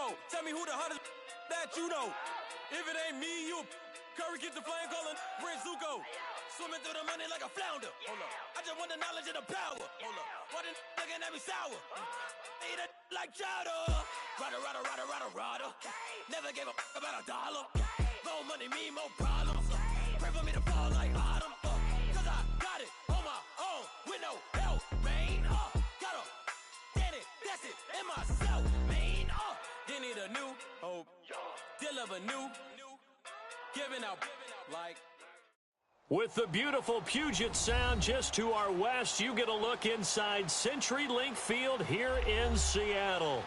go. Tell me who the hottest that you know. If it ain't me, you. Curry get the flame calling. Prince Zuko. Swimming through the money like a flounder. Hold up. I just want the knowledge and the power. Hold up. Why the looking at me sour? Eat it like chowder. Rada. Never gave a about $1. More money, me, more problems. Pray for me to fall like autumn. Cause I got it on my own with no help, man. Gotta get it, that's it, in myself, man. They need a new hope. Deliver new. Giving out like. With the beautiful Puget Sound just to our west, you get a look inside CenturyLink Field here in Seattle.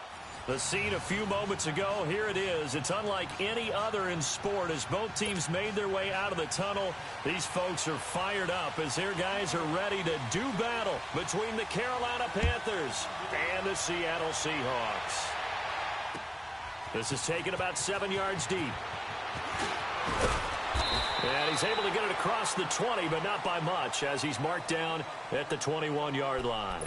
The scene a few moments ago, here it is. It's unlike any other in sport as both teams made their way out of the tunnel. These folks are fired up as their guys are ready to do battle between the Carolina Panthers and the Seattle Seahawks. This is taken about 7 yards deep. And he's able to get it across the 20, but not by much as he's marked down at the 21-yard line.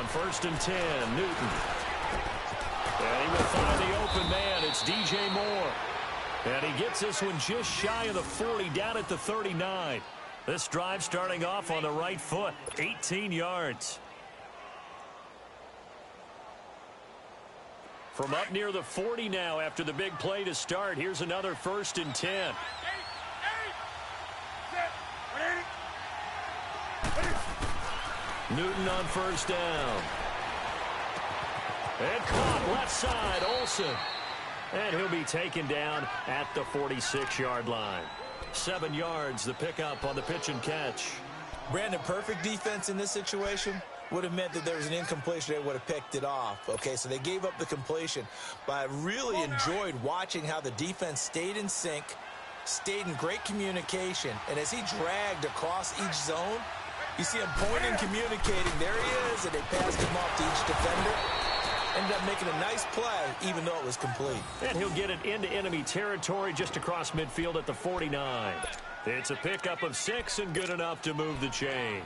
First and 10, Newton. And he will find the open man. It's DJ Moore. And he gets this one just shy of the 40, down at the 39. This drive starting off on the right foot, 18 yards. From up near the 40 now after the big play to start, here's another first and 10. Newton on first down. And caught left side, Olsen. And he'll be taken down at the 46-yard line. 7 yards, the pickup on the pitch and catch. Brandon, perfect defense in this situation would have meant that there was an incompletion. They would have picked it off. Okay, so they gave up the completion. But I really enjoyed watching how the defense stayed in sync, stayed in great communication. And as he dragged across each zone, you see him pointing, communicating. There he is, and they passed him off to each defender. Ended up making a nice play, even though it was complete. And he'll get it into enemy territory just across midfield at the 49. It's a pickup of 6 and good enough to move the chains.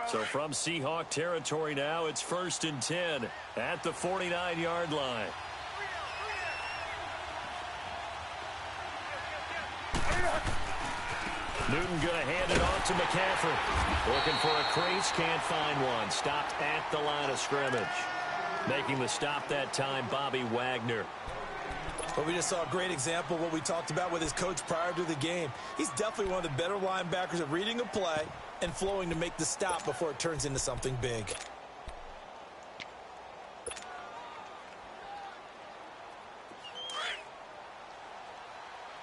So from Seahawk territory now, it's first and 10 at the 49-yard line. Newton going to hand it off to McCaffrey. Looking for a crease, can't find one. Stopped at the line of scrimmage. Making the stop that time, Bobby Wagner. Well, we just saw a great example of what we talked about with his coach prior to the game. He's definitely one of the better linebackers at reading a play and flowing to make the stop before it turns into something big.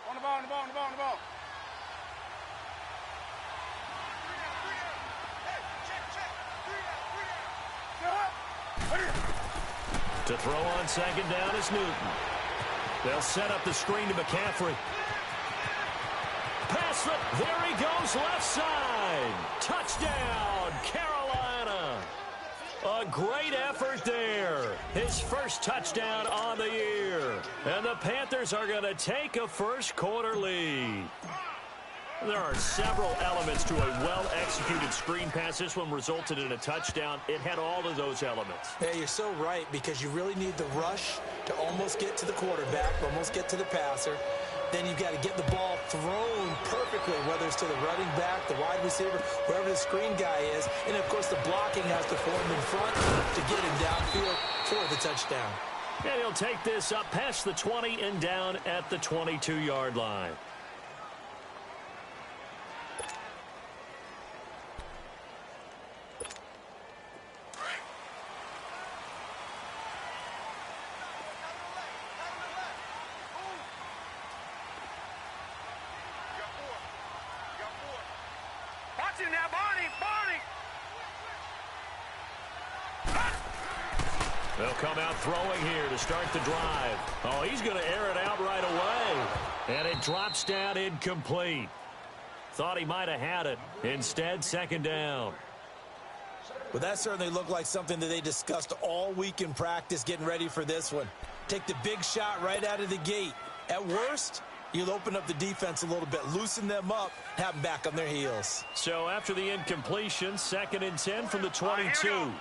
On the ball. To throw on second down is Newton. They'll set up the screen to McCaffrey. Pass it. There he goes, left side. Touchdown, Carolina. A great effort there. His first touchdown on the year. And the Panthers are going to take a first quarter lead. There are several elements to a well-executed screen pass. This one resulted in a touchdown. It had all of those elements. Yeah, you're so right, because you really need the rush to almost get to the quarterback, almost get to the passer. Then you've got to get the ball thrown perfectly, whether it's to the running back, the wide receiver, wherever the screen guy is. And, of course, the blocking has to form in front to get him downfield for the touchdown. And he'll take this up past the 20 and down at the 22-yard line. They'll come out throwing here to start the drive. Oh, he's going to air it out right away. And it drops down incomplete. Thought he might have had it. Instead, second down. Well, that certainly looked like something that they discussed all week in practice getting ready for this one. Take the big shot right out of the gate. At worst, you'll open up the defense a little bit, loosen them up, have them back on their heels. So after the incompletion, 2nd and 10 from the 22.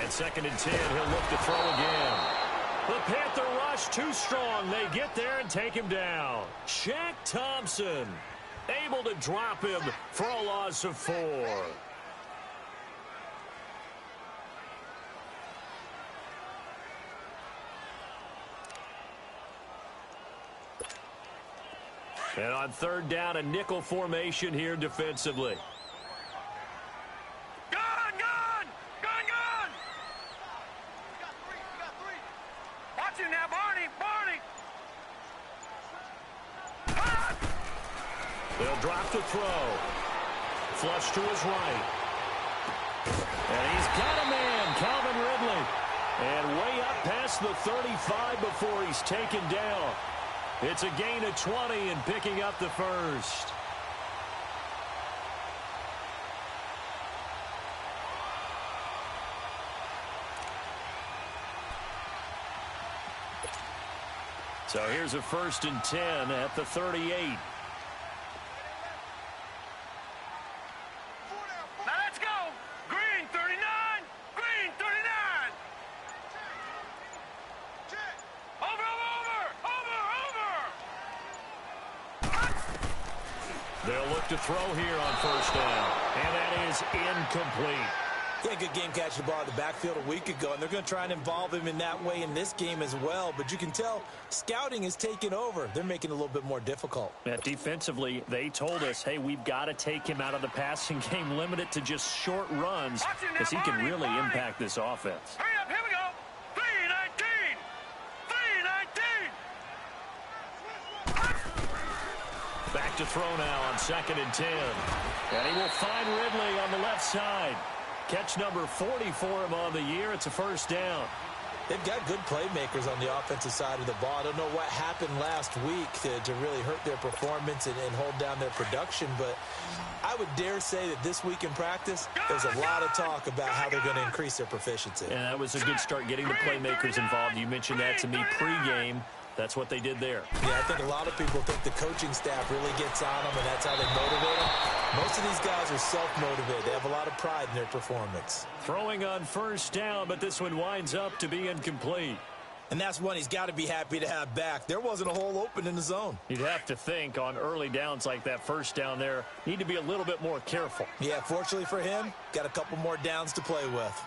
And 2nd and 10, he'll look to throw again. The Panther rush too strong. They get there and take him down. Shaq Thompson able to drop him for a loss of 4. And on 3rd down, a nickel formation here defensively. They'll drop to throw. Flush to his right. And he's got a man, Calvin Ridley. And way up past the 35 before he's taken down. It's a gain of 20 and picking up the first. So here's a 1st and 10 at the 38. They'll look to throw here on 1st down. And that is incomplete. Yeah, good game catching the ball in the backfield a week ago, and they're going to try and involve him in that way in this game as well. But you can tell scouting is taking over. They're making it a little bit more difficult. Yeah, defensively, they told us, hey, we've got to take him out of the passing game, limit it to just short runs, because he can really impact this offense. Hurry up, here we go. 3-19. 3-19. Back to throw now on 2nd and 10. And he will find Ridley on the left side. Catch number 40 for him on the year. It's a 1st down. They've got good playmakers on the offensive side of the ball. I don't know what happened last week to really hurt their performance and hold down their production, but I would dare say that this week in practice, there's a lot of talk about how they're going to increase their proficiency. And that was a good start getting the playmakers involved. You mentioned that to me pregame. That's what they did there. Yeah, I think a lot of people think the coaching staff really gets on them, and that's how they motivate them. Most of these guys are self-motivated. They have a lot of pride in their performance. Throwing on 1st down, but this one winds up to be incomplete. And that's one he's got to be happy to have back. There wasn't a hole open in the zone. You'd have to think on early downs like that 1st down there, need to be a little bit more careful. Yeah, fortunately for him, got a couple more downs to play with.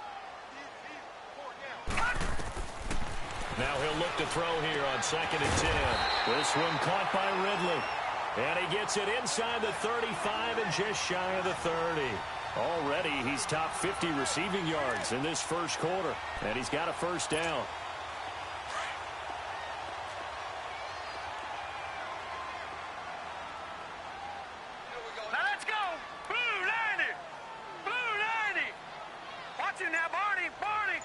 Now he'll look to throw here on 2nd and 10. This one caught by Ridley. And he gets it inside the 35 and just shy of the 30. Already he's top 50 receiving yards in this 1st quarter. And he's got a 1st down. Now let's go. Blue 90. Blue 90. Watch him now, Barney. Barney.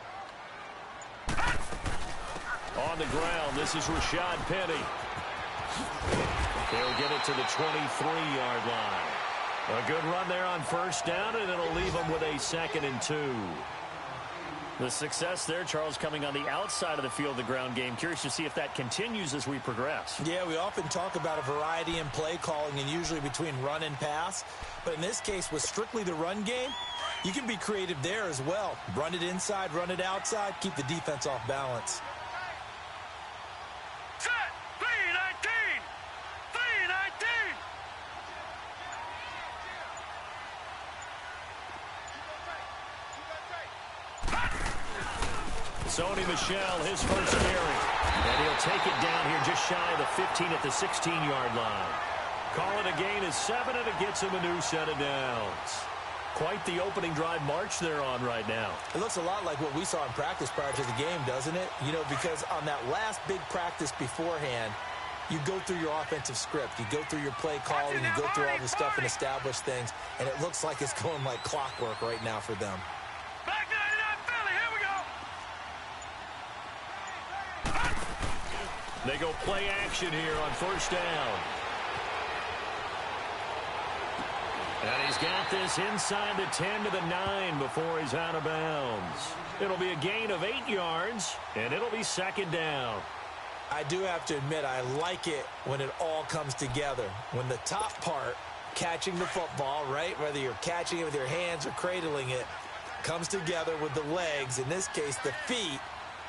On the ground, this is Rashad Penny. They'll get it to the 23-yard line. A good run there on 1st down, and it'll leave them with a 2nd and 2. The success there, Charles, coming on the outside of the field, the ground game. Curious to see if that continues as we progress. Yeah, we often talk about a variety in play calling and usually between run and pass. But in this case, with strictly the run game, you can be creative there as well. Run it inside, run it outside, keep the defense off balance. Set. 3-19. 3-19. Sony Michel, his 1st carry. And he'll take it down here just shy of the 15 at the 16-yard line. Call it a gain of 7, and it gets him a new set of downs. Quite the opening drive march they're on right now. It looks a lot like what we saw in practice prior to the game, doesn't it? You know, because on that last big practice beforehand, you go through your offensive script. You go through your play call, and you go through all the stuff and establish things, and it looks like it's going like clockwork right now for them. Back 99 Philly, here we go. They go play action here on first down. And he's got this inside the 10 to the 9 before he's out of bounds. It'll be a gain of 8 yards, and it'll be second down. I do have to admit, I like it when it all comes together. When the top part, catching the football, right, whether you're catching it with your hands or cradling it, comes together with the legs, in this case the feet,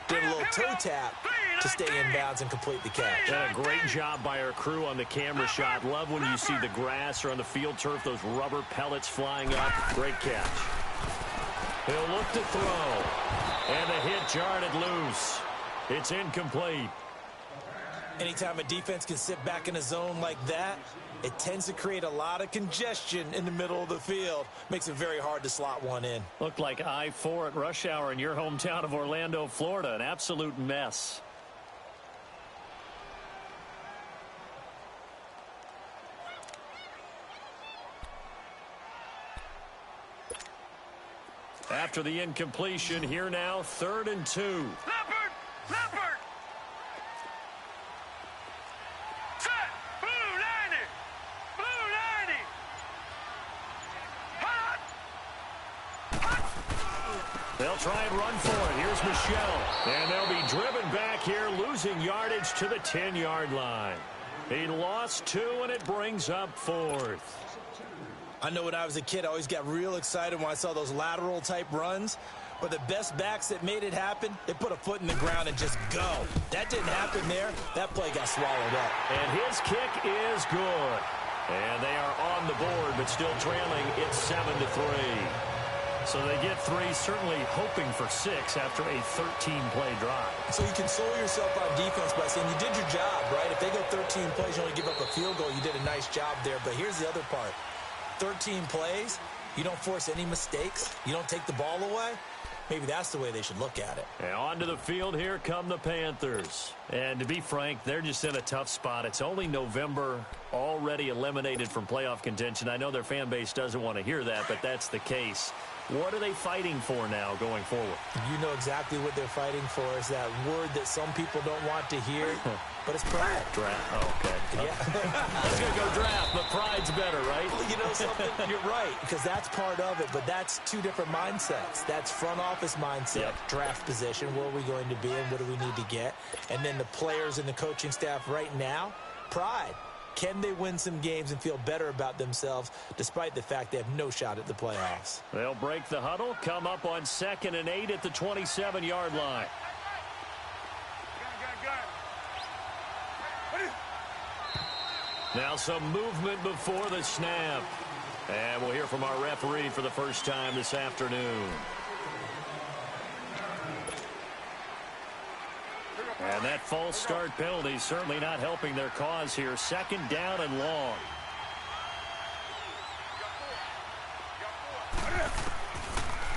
did a little toe tap to stay in bounds and complete the catch. And a great job by our crew on the camera shot. Love when you see the grass or on the field turf, those rubber pellets flying up. Great catch. He'll look to throw. And the hit jarred loose. It's incomplete. Anytime a defense can sit back in a zone like that, it tends to create a lot of congestion in the middle of the field. Makes it very hard to slot one in. Looked like I-4 at rush hour in your hometown of Orlando, Florida. An absolute mess. After the incompletion, here now, 3rd and 2. Leopard! Leopard! Set! Blue 90! Blue 90! Hot! Hot! They'll try and run for it. Here's Michelle. And they'll be driven back here, losing yardage to the 10-yard line. He lost 2, and it brings up 4th. I know when I was a kid, I always got real excited when I saw those lateral-type runs. But the best backs that made it happen, they put a foot in the ground and just go. That didn't happen there. That play got swallowed up. And his kick is good. And they are on the board, but still trailing. It's 7-3. So they get 3, certainly hoping for 6 after a 13-play drive. So you console yourself on defense by saying you did your job, right? If they go 13 plays, you only give up a field goal, you did a nice job there. But here's the other part. 13 plays, you don't force any mistakes, you don't take the ball away. Maybe that's the way they should look at it. And onto the field, here come the Panthers. And to be frank, they're just in a tough spot. It's only November, already eliminated from playoff contention. I know their fan base doesn't want to hear that, but that's the case. What are they fighting for now going forward? You know exactly what they're fighting for. Is that word that some people don't want to hear, but it's pride. Draft. Oh, okay. Yeah. I was going to go draft, but pride's better, right? Well, you know something? You're right, because that's part of it, but that's 2 different mindsets. That's front office mindset, draft position, where are we going to be and what do we need to get? And then the players and the coaching staff right now, pride. Can they win some games and feel better about themselves despite the fact they have no shot at the playoffs? They'll break the huddle, come up on 2nd and 8 at the 27-yard line. Now some movement before the snap. And we'll hear from our referee for the first time this afternoon. And that false start penalty certainly not helping their cause here. 2nd down and long.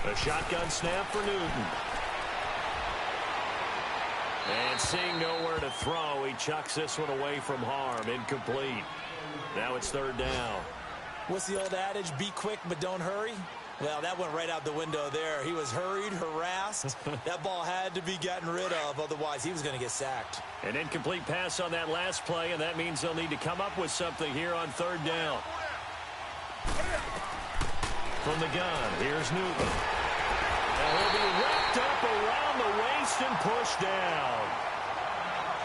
A shotgun snap for Newton. And seeing nowhere to throw, he chucks this one away from harm. Incomplete. Now it's 3rd down. What's the old adage? Be quick, but don't hurry. Well, that went right out the window there. He was hurried, harassed. That ball had to be gotten rid of, otherwise he was going to get sacked. An incomplete pass on that last play, and that means they'll need to come up with something here on 3rd down. From the gun, here's Newton. And he'll be wrapped up around the waist and pushed down.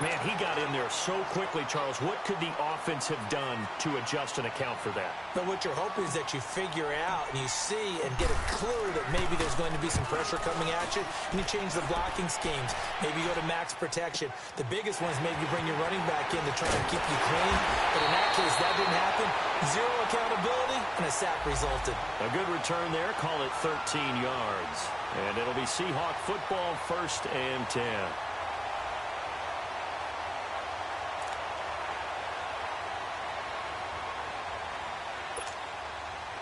Man, he got in there so quickly, Charles. What could the offense have done to adjust and account for that? But what you're hoping is that you figure out and you see and get a clue that maybe there's going to be some pressure coming at you, and you change the blocking schemes. Maybe you go to max protection. The biggest one is maybe you bring your running back in to try and keep you clean. But in that case, that didn't happen. 0 accountability, and a sack resulted. A good return there. Call it 13 yards. And it'll be Seahawk football, 1st and 10.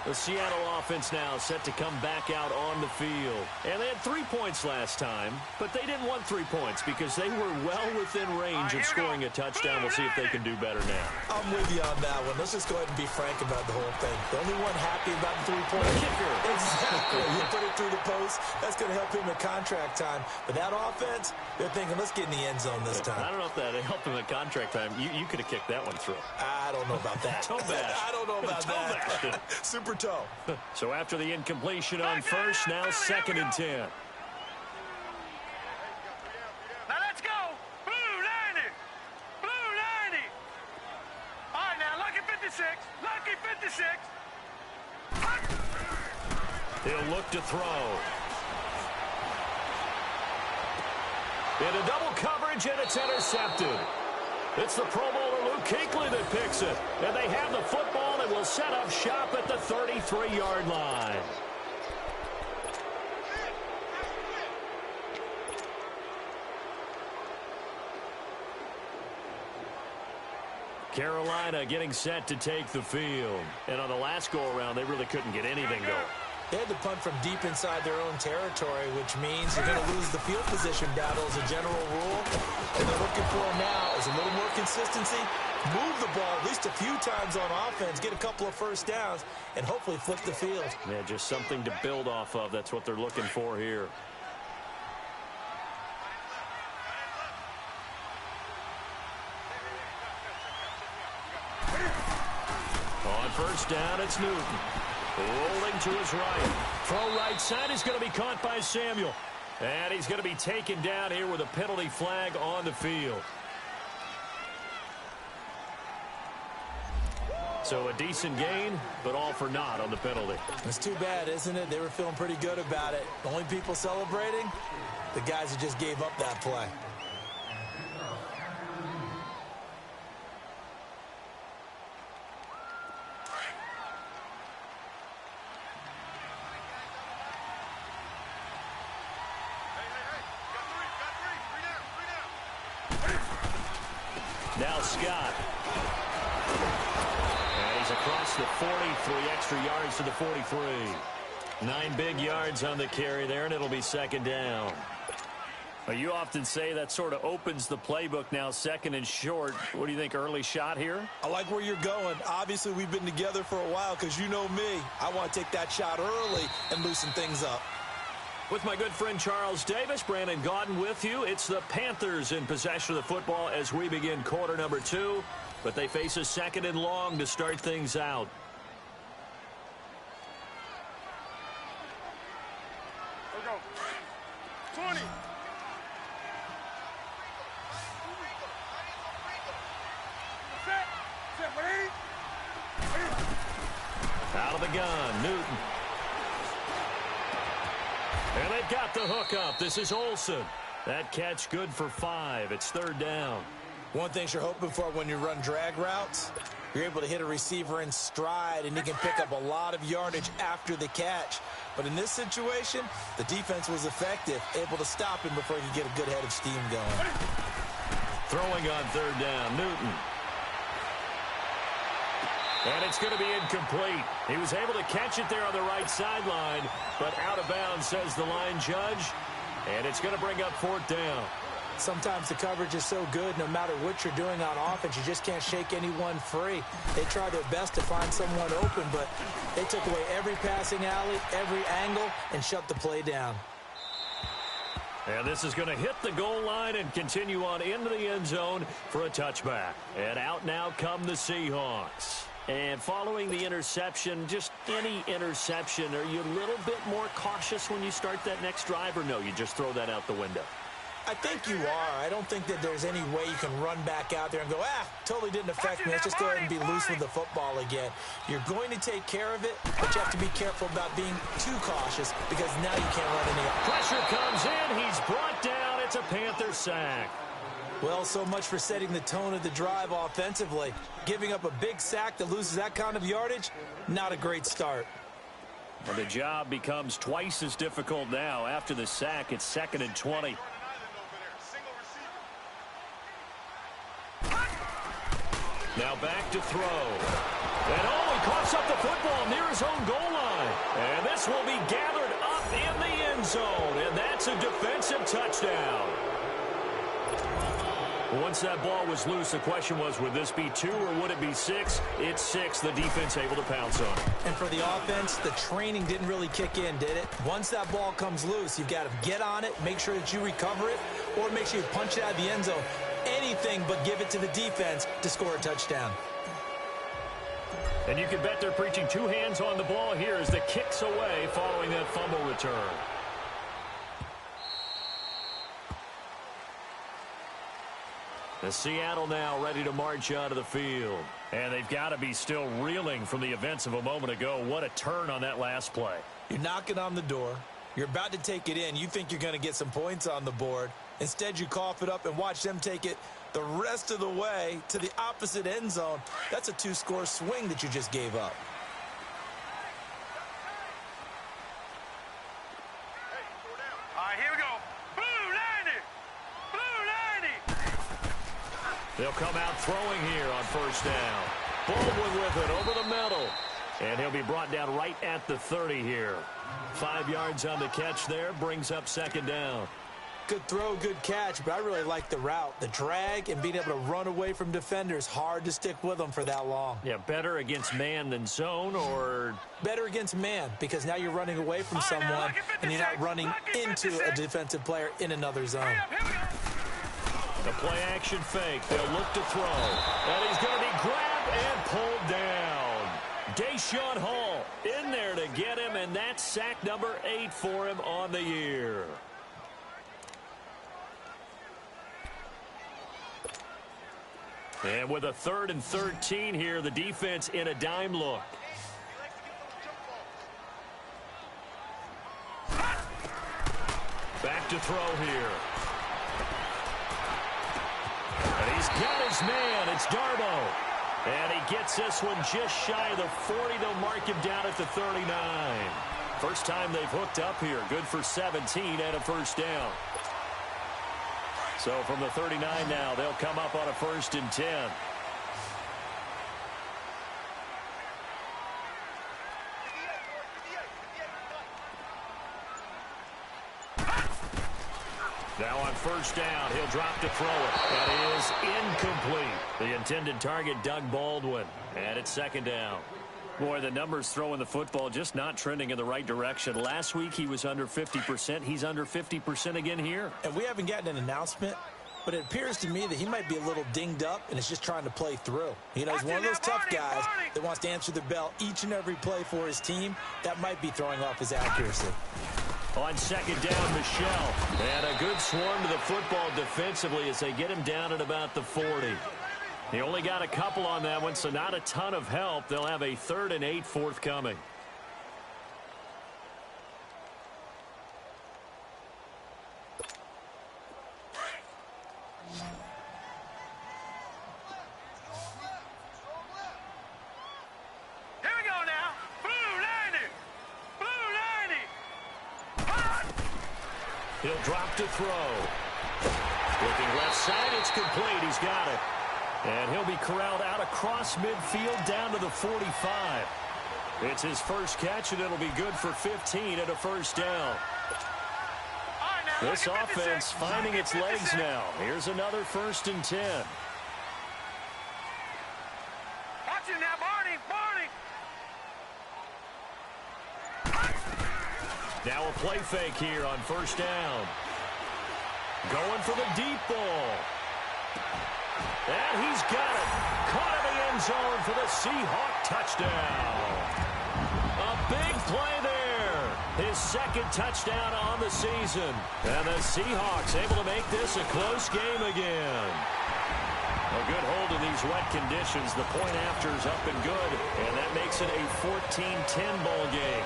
The Seattle offense now set to come back out on the field. And they had 3 points last time, but they didn't want 3 points because they were well within range of scoring a touchdown. We'll see if they can do better now. I'm with you on that one. Let's just go ahead and be frank about the whole thing. The only one happy about the 3-point kicker. Exactly. You put it through the post. That's going to help him at contract time. But that offense, they're thinking, let's get in the end zone this time. I don't know if that helped him at contract time. You could have kicked that one through. I don't know about that. Toe bash. I don't know about that. Super toe. So after the incompletion on first, now 2nd and 10. Now let's go. Blue 90. Blue 90. All right, now, lucky 56. Lucky 56. He'll look to throw. Into double coverage, and it's intercepted. It's the Pro Bowler Luke Kuechly that picks it. And they have the football and will set up shop at the 33-yard line. Carolina getting set to take the field. And on the last go-around, they really couldn't get anything going. They had to punt from deep inside their own territory, which means you're going to lose the field position battle as a general rule. And they're looking for now is a little more consistency, move the ball at least a few times on offense, get a couple of first downs, and hopefully flip the field. Yeah, just something to build off of. That's what they're looking for here. On first down, it's Newton. Rolling to his right. Throw right side is going to be caught by Samuel. And he's going to be taken down here with a penalty flag on the field. So a decent gain, but all for naught on the penalty. It's too bad, isn't it? They were feeling pretty good about it. The only people celebrating, the guys who just gave up that play. Now Scott. And he's across the 43 extra yards to the 43. 9 big yards on the carry there, and it'll be 2nd down. Well, you often say that sort of opens the playbook now, 2nd and short. What do you think, early shot here? I like where you're going. Obviously, we've been together for a while because you know me. I want to take that shot early and loosen things up. With my good friend Charles Davis, Brandon Gaudin with you. It's the Panthers in possession of the football as we begin quarter number 2. But they face a 2nd and long to start things out. Let's go. 20. Set, ready? Out of the gun, Newton. And they've got the hook up. This is Olsen. That catch good for 5. It's 3rd down. One thing you're hoping for when you run drag routes, you're able to hit a receiver in stride, and he can pick up a lot of yardage after the catch. But in this situation, the defense was effective, able to stop him before he could get a good head of steam going. Throwing on 3rd down, Newton. And it's going to be incomplete. He was able to catch it there on the right sideline, but out of bounds, says the line judge. And it's going to bring up 4th down. Sometimes the coverage is so good, no matter what you're doing on offense, you just can't shake anyone free. They try their best to find someone open, but they took away every passing alley, every angle, and shut the play down. And this is going to hit the goal line and continue on into the end zone for a touchback. And out now come the Seahawks. And following the interception, just any interception, are you a little bit more cautious when you start that next drive, or no, you just throw that out the window? I think you are. I don't think that there's any way you can run back out there and go, totally didn't affect me. Let's just go ahead and be loose with the football again. You're going to take care of it, but you have to be careful about being too cautious because now you can't run any. Pressure comes in. He's brought down. It's a Panther sack. Well, so much for setting the tone of the drive offensively. Giving up a big sack that loses that kind of yardage, not a great start. And the job becomes twice as difficult now. After the sack, it's 2nd and 20. Now back to throw. And he coughs up the football near his own goal line. And this will be gathered up in the end zone, and that's a defensive touchdown. Once that ball was loose, the question was, would this be 2 or would it be 6? It's 6. The defense able to pounce on it. And for the offense, the training didn't really kick in, did it? Once that ball comes loose, you've got to get on it, make sure that you recover it, or make sure you punch it out of the end zone. Anything but give it to the defense to score a touchdown. And you can bet they're preaching 2 hands on the ball here as the kick's away following that fumble return. The Seattle now ready to march out of the field. And they've got to be still reeling from the events of a moment ago. What a turn on that last play. You're knocking on the door. You're about to take it in. You think you're going to get some points on the board. Instead, you cough it up and watch them take it the rest of the way to the opposite end zone. That's a 2-score swing that you just gave up. All right, here we go. Blue 90! Blue 90! They'll come out throwing here on first down. Baldwin with it over the middle. And he'll be brought down right at the 30 here. 5 yards on the catch there, brings up second down. Good throw, good catch, but I really like the route. The drag and being able to run away from defenders, hard to stick with them for that long. Yeah, better against man than zone, or better against man, because now you're running away from someone and you're not running into a defensive player in another zone. the play action fake. They'll look to throw. And he's going to be grabbed and pulled down. Deshaun Hall in there to get him, and that's sack number 8 for him on the year. And with a 3rd and 13 here, the defense in a dime look. Back to throw here. And he's got his man. It's Darboh. And he gets this one just shy of the 40. They'll mark him down at the 39. First time they've hooked up here. Good for 17 and a first down. So from the 39 now, they'll come up on a 1st and 10. Now on 1st down, he'll drop to throw it. That is incomplete. The intended target, Doug Baldwin. And it's 2nd down. Boy, the numbers throwing the football just not trending in the right direction. Last week he was under 50%. He's under 50% again here. And we haven't gotten an announcement, but it appears to me that he might be a little dinged up and is just trying to play through. You know, he's one of those tough guys that wants to answer the bell each and every play for his team. That might be throwing off his accuracy. On 2nd down, Michelle. And a good swarm to the football defensively as they get him down at about the 40. He only got a couple on that one, so not a ton of help. They'll have a 3rd and 8 forthcoming. Here we go now. Blue 90. Blue 90. He'll drop to throw. Looking left side, it's complete. He's got it. And he'll be corralled out across midfield down to the 45. It's his first catch, and it'll be good for 15 and a first down. This offense finding its legs now. Here's another 1st and 10. Watch it now, Barney. Now a play fake here on 1st down. Going for the deep ball. And he's got it. Caught in the end zone for the Seahawk touchdown. A big play there. His 2nd touchdown on the season. And the Seahawks able to make this a close game again. A good hold in these wet conditions. The point after is up and good. And that makes it a 14-10 ball game.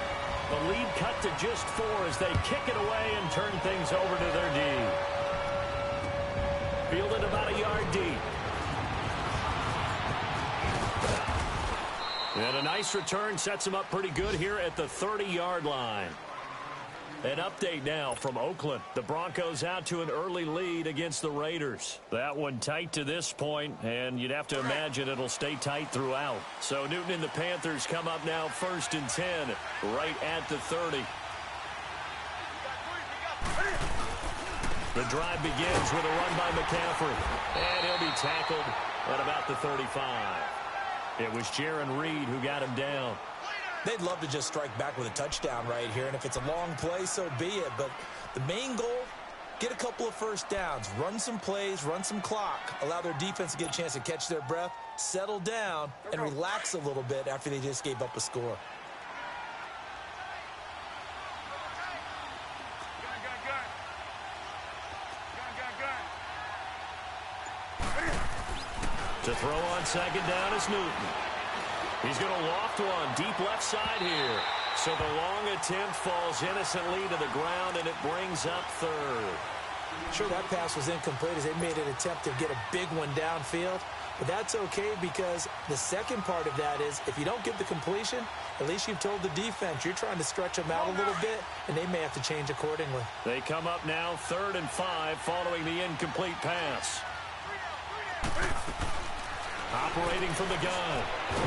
The lead cut to just 4 as they kick it away and turn things over to their D. Fielded about a yard deep. And a nice return sets him up pretty good here at the 30-yard line. An update now from Oakland. The Broncos out to an early lead against the Raiders. That one tight to this point, and you'd have to imagine it'll stay tight throughout. So Newton and the Panthers come up now 1st and 10, right at the 30. The drive begins with a run by McCaffrey, and he'll be tackled at about the 35. It was Jarran Reed who got him down. They'd love to just strike back with a touchdown right here, and if it's a long play, so be it. But the main goal, get a couple of first downs, run some plays, run some clock, allow their defense to get a chance to catch their breath, settle down, and relax a little bit after they just gave up a score. To throw on 2nd down is Newton. He's going to loft one deep left side here. So the long attempt falls innocently to the ground, and it brings up 3rd. Sure, that pass was incomplete as they made an attempt to get a big one downfield. But that's okay because the second part of that is if you don't get the completion, at least you've told the defense you're trying to stretch them out a little bit, and they may have to change accordingly. They come up now 3rd and 5 following the incomplete pass. Operating from the gun,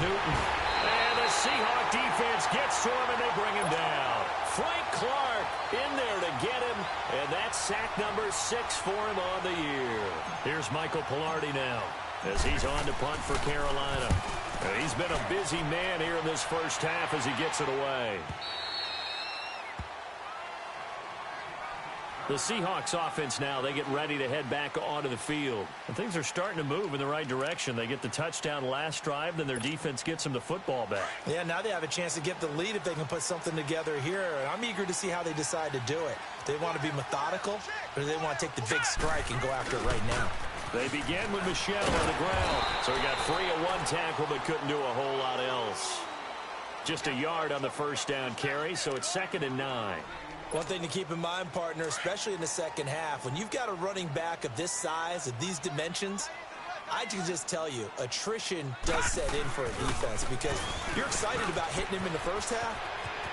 Newton. And the Seahawk defense gets to him, and they bring him down. Frank Clark in there to get him, and that's sack number 6 for him on the year. Here's Michael Palardy now as he's on to punt for Carolina. And he's been a busy man here in this first half as he gets it away. The Seahawks offense now, they get ready to head back onto the field. And things are starting to move in the right direction. They get the touchdown last drive, then their defense gets them the football back. Yeah, now they have a chance to get the lead if they can put something together here. And I'm eager to see how they decide to do it. They want to be methodical, or do they want to take the big strike and go after it right now? They began with Michel on the ground. So he got free of one tackle but couldn't do a whole lot else. Just a yard on the first down carry, so it's 2nd and 9. One thing to keep in mind, partner, especially in the second half, when you've got a running back of this size, of these dimensions, I can just tell you, attrition does set in for a defense because you're excited about hitting him in the first half.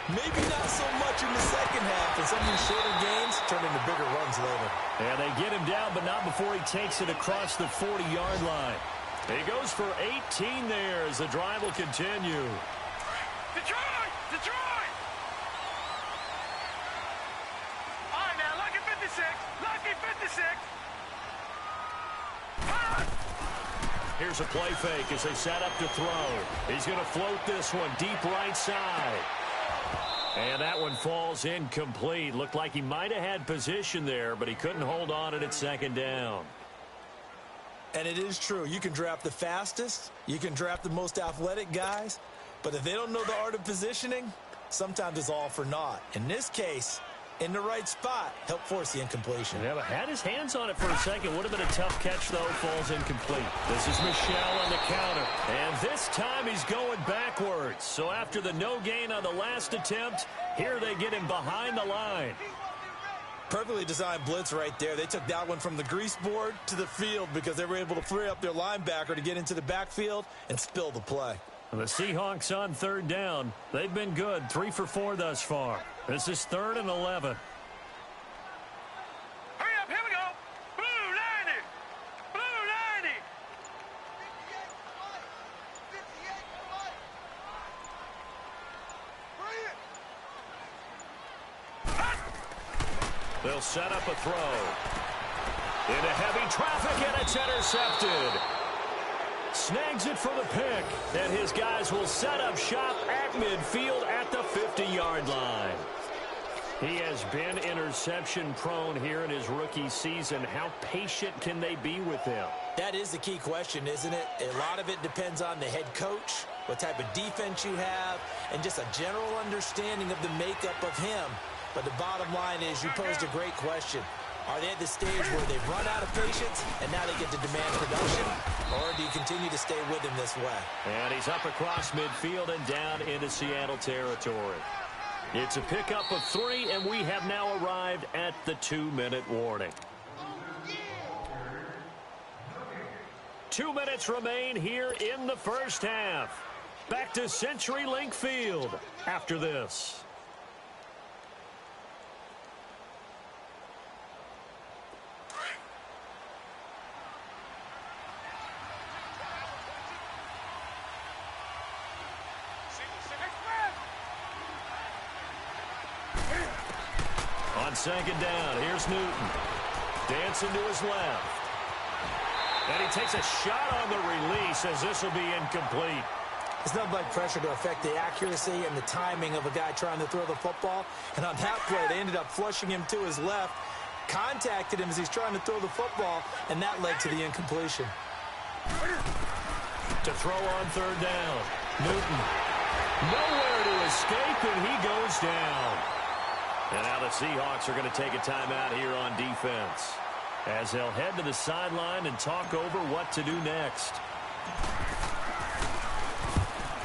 Maybe not so much in the second half, and some of these shorter gains turn into bigger runs later. And they get him down, but not before he takes it across the 40-yard line. He goes for 18 there as the drive will continue. Detroit! Detroit! All right, now, lucky 56. Lucky 56. Here's a play fake as they set up to throw. He's going to float this one deep right side. And that one falls incomplete. Looked like he might have had position there, but he couldn't hold on it at 2nd down. And it is true. You can draft the fastest. You can draft the most athletic guys. But if they don't know the art of positioning, sometimes it's all for naught. In this case, in the right spot, help force the incompletion. Yeah, but had his hands on it for a second. Would have been a tough catch, though. Falls incomplete. This is Michel on the counter. And this time he's going backwards. So after the no gain on the last attempt, here they get him behind the line. Perfectly designed blitz right there. They took that one from the grease board to the field because they were able to free up their linebacker to get into the backfield and spill the play. The Seahawks on 3rd down. They've been good, 3 for 4 thus far. This is 3rd and 11. Hurry up, here we go. Blue 90. Blue 90. They'll set up a throw. Into heavy traffic, and it's intercepted. Snags it for the pick, and his guys will set up shop at midfield at the 50-yard line. He has been interception-prone here in his rookie season. How patient can they be with him? That is the key question, isn't it? A lot of it depends on the head coach, what type of defense you have, and just a general understanding of the makeup of him. But the bottom line is you posed a great question. Are they at the stage where they've run out of patience and now they get to demand production? Or do you continue to stay with him this way? And he's up across midfield and down into Seattle territory. It's a pickup of 3, and we have now arrived at the 2-minute warning. 2 minutes remain here in the first half. Back to CenturyLink Field after this. On second down, here's Newton. Dancing to his left. And he takes a shot on the release as this will be incomplete. It's nothing like pressure to affect the accuracy and the timing of a guy trying to throw the football. And on that play, they ended up flushing him to his left, contacted him as he's trying to throw the football, and that led to the incompletion. To throw on third down. Newton. Nowhere to escape, and he goes down. And now the Seahawks are going to take a timeout here on defense, as they'll head to the sideline and talk over what to do next.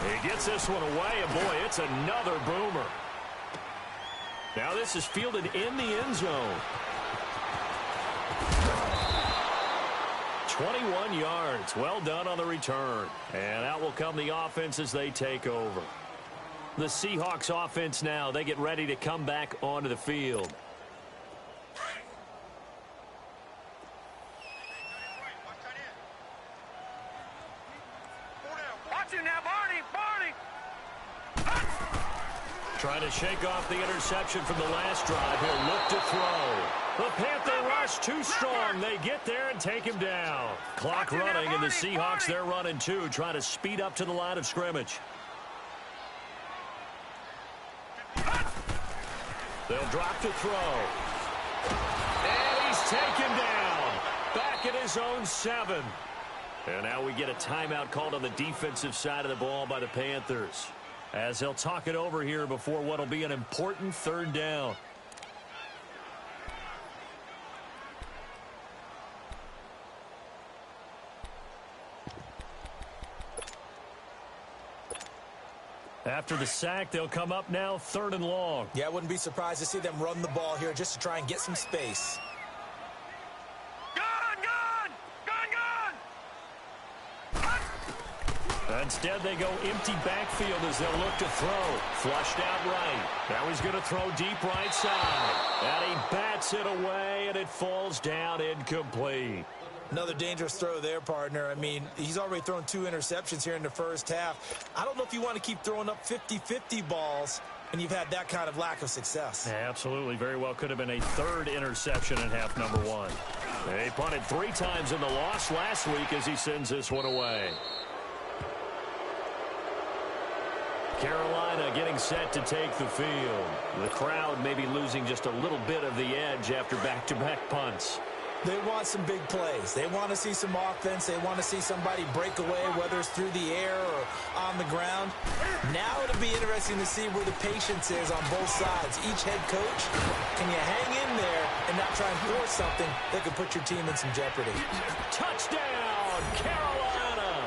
He gets this one away, and boy, it's another boomer. Now this is fielded in the end zone. 21 yards. Well done on the return. And out will come the offense as they take over. The Seahawks offense now, they get ready to come back onto the field. Watch him now, Barney! Trying to shake off the interception from the last drive. He'll look to throw. The Panther rush too strong. They get there and take him down. Clock running, and the Seahawks, they're running too, trying to speed up to the line of scrimmage. They'll drop to throw. And he's taken down. Back at his own 7. And now we get a timeout called on the defensive side of the ball by the Panthers, as they'll talk it over here before what will be an important third down. After the sack, they'll come up now 3rd and long. Yeah, I wouldn't be surprised to see them run the ball here just to try and get some space. Instead, they go empty backfield as they'll look to throw. Flushed out right. Now he's going to throw deep right side. And he bats it away, and it falls down incomplete. Another dangerous throw there, partner. I mean, he's already thrown 2 interceptions here in the first half. I don't know if you want to keep throwing up 50-50 balls, and you've had that kind of lack of success. Yeah, absolutely. Very well could have been a 3rd interception in half number 1. They punted 3 times in the loss last week as he sends this one away. Carolina getting set to take the field. The crowd may be losing just a little bit of the edge after back-to-back punts. They want some big plays. They want to see some offense. They want to see somebody break away, whether it's through the air or on the ground. Now it'll be interesting to see where the patience is on both sides. Each head coach, can you hang in there and not try and force something that could put your team in some jeopardy? Touchdown, Carolina!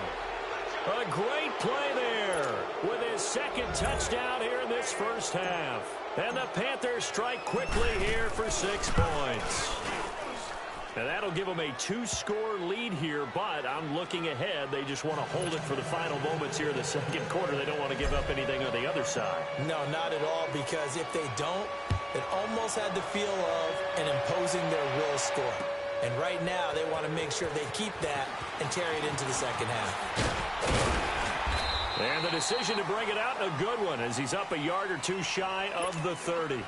A great play there with his 2nd touchdown here in this first half. And the Panthers strike quickly here for 6 points. And that'll give them a 2-score lead here, but I'm looking ahead. They just want to hold it for the final moments here in the 2nd quarter. They don't want to give up anything on the other side. No, not at all, because if they don't, it almost had the feel of an imposing their will score. And right now, they want to make sure they keep that and carry it into the 2nd half. And the decision to bring it out, a good one, as he's up a yard or 2 shy of the 30.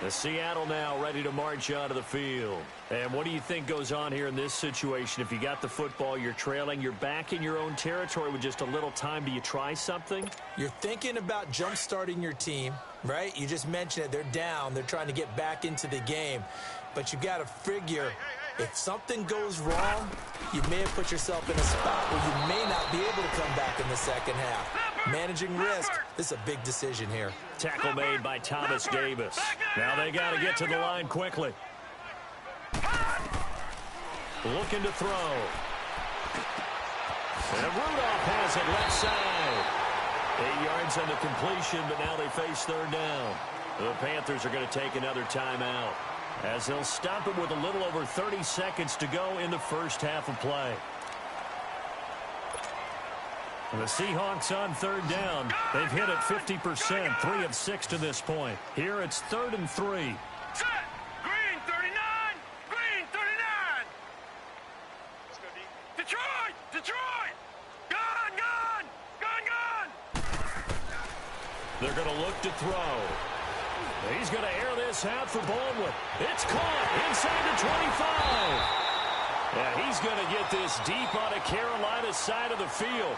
The Seattle now ready to march onto the field. And what do you think goes on here in this situation? If you got the football, you're trailing, you're back in your own territory with just a little time. Do you try something? You're thinking about jump-starting your team, right? You just mentioned it. They're down. They're trying to get back into the game. But you got to figure, if something goes wrong, you may have put yourself in a spot where you may not be able to come back in the 2nd half. Managing risk, this is a big decision here. Tackle made by Thomas Davis. Now they got to get to the line quickly. Looking to throw. And Rudolph has it left side. 8 yards on the completion, but now they face 3rd down. The Panthers are going to take another timeout, as they'll stop it with a little over 30 seconds to go in the first half of play. The Seahawks on 3rd down. They've hit it 50%, 3 of 6 to this point. Here it's 3rd and 3. Set! Green 39! Green 39! Let's go deep. Detroit! Detroit! Gun! Gun! Gun! Gun! They're going to look to throw. He's going to air this out for Baldwin. It's caught inside the 25. Yeah, he's going to get this deep on a Carolina side of the field.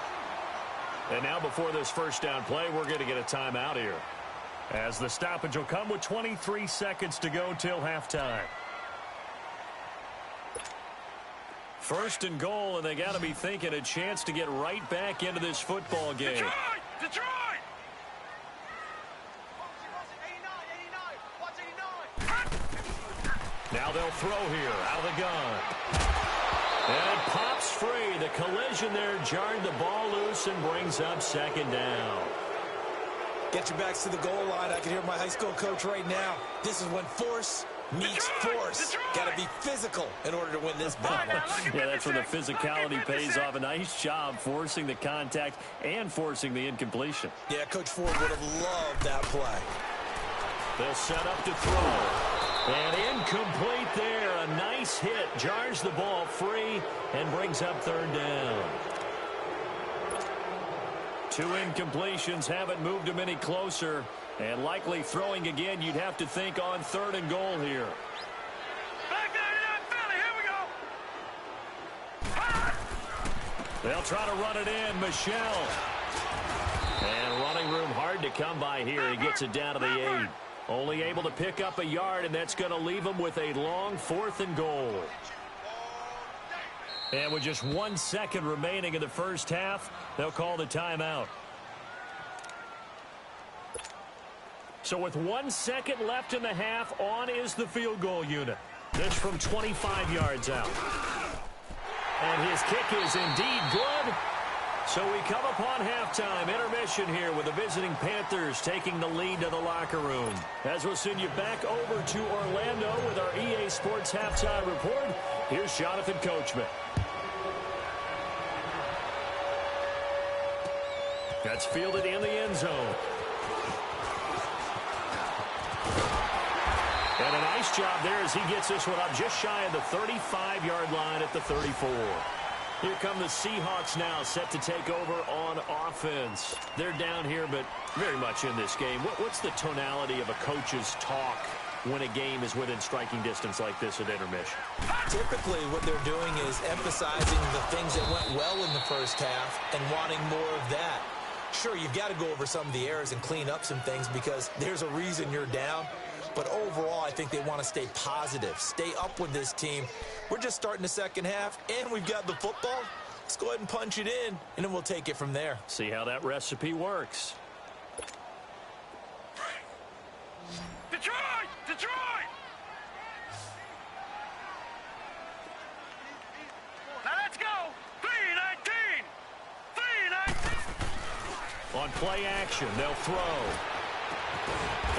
And now before this first down play, we're going to get a timeout here, as the stoppage will come with 23 seconds to go till halftime. First and goal, and they got to be thinking a chance to get right back into this football game. Detroit! Now they'll throw here out of the gun. And it pops free. The collision there jarred the ball loose and brings up second down. Get your backs to the goal line. I can hear my high school coach right now. This is when force meets force. Got to be physical in order to win this battle. Yeah, that's when the physicality pays off. A nice job forcing the contact and forcing the incompletion. Yeah, Coach Ford would have loved that play. They'll set up to throw. And incomplete there. A nice hit. Jars the ball free and brings up third down. 2 incompletions haven't moved him any closer. And likely throwing again, you'd have to think on third and goal here. Back 99 Philly, here we go. They'll try to run it in. Michelle. And running room hard to come by here. He gets it down to the 8. Only able to pick up a yard, and that's going to leave him with a long 4th and goal. And with just 1 second remaining in the first half, they'll call the timeout. So with 1 second left in the half, on is the field goal unit. This from 25 yards out. And his kick is indeed good. So we come upon halftime, intermission here with the visiting Panthers taking the lead to the locker room. As we'll send you back over to Orlando with our EA Sports Halftime Report, here's Jonathan Coachman. That's fielded in the end zone. And a nice job there as he gets this one up just shy of the 35-yard line at the 34. Here come the Seahawks now, set to take over on offense. They're down here, but very much in this game. What's the tonality of a coach's talk when a game is within striking distance like this at intermission? Typically, what they're doing is emphasizing the things that went well in the first half and wanting more of that. Sure, you've got to go over some of the errors and clean up some things because there's a reason you're down. But overall, I think they want to stay positive, stay up with this team. We're just starting the second half, and we've got the football. Let's go ahead and punch it in, and then we'll take it from there. See how that recipe works. Detroit! Detroit! Now let's go! 3-19! 3-19! On play action, they'll throw.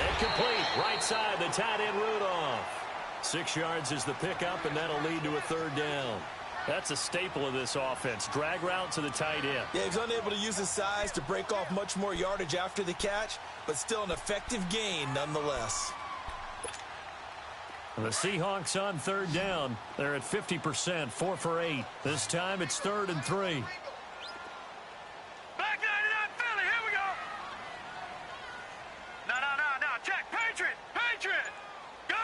Incomplete, right side, the tight end Rudolph. 6 yards is the pickup, and that'll lead to a third down. That's a staple of this offense. Drag route to the tight end. Yeah, he's unable to use his size to break off much more yardage after the catch, but still an effective gain nonetheless. The Seahawks on third down. They're at 50%, 4 for 8. This time it's 3rd and 3. Back 99 Philly, here we go! No, check, Patriot! Gun!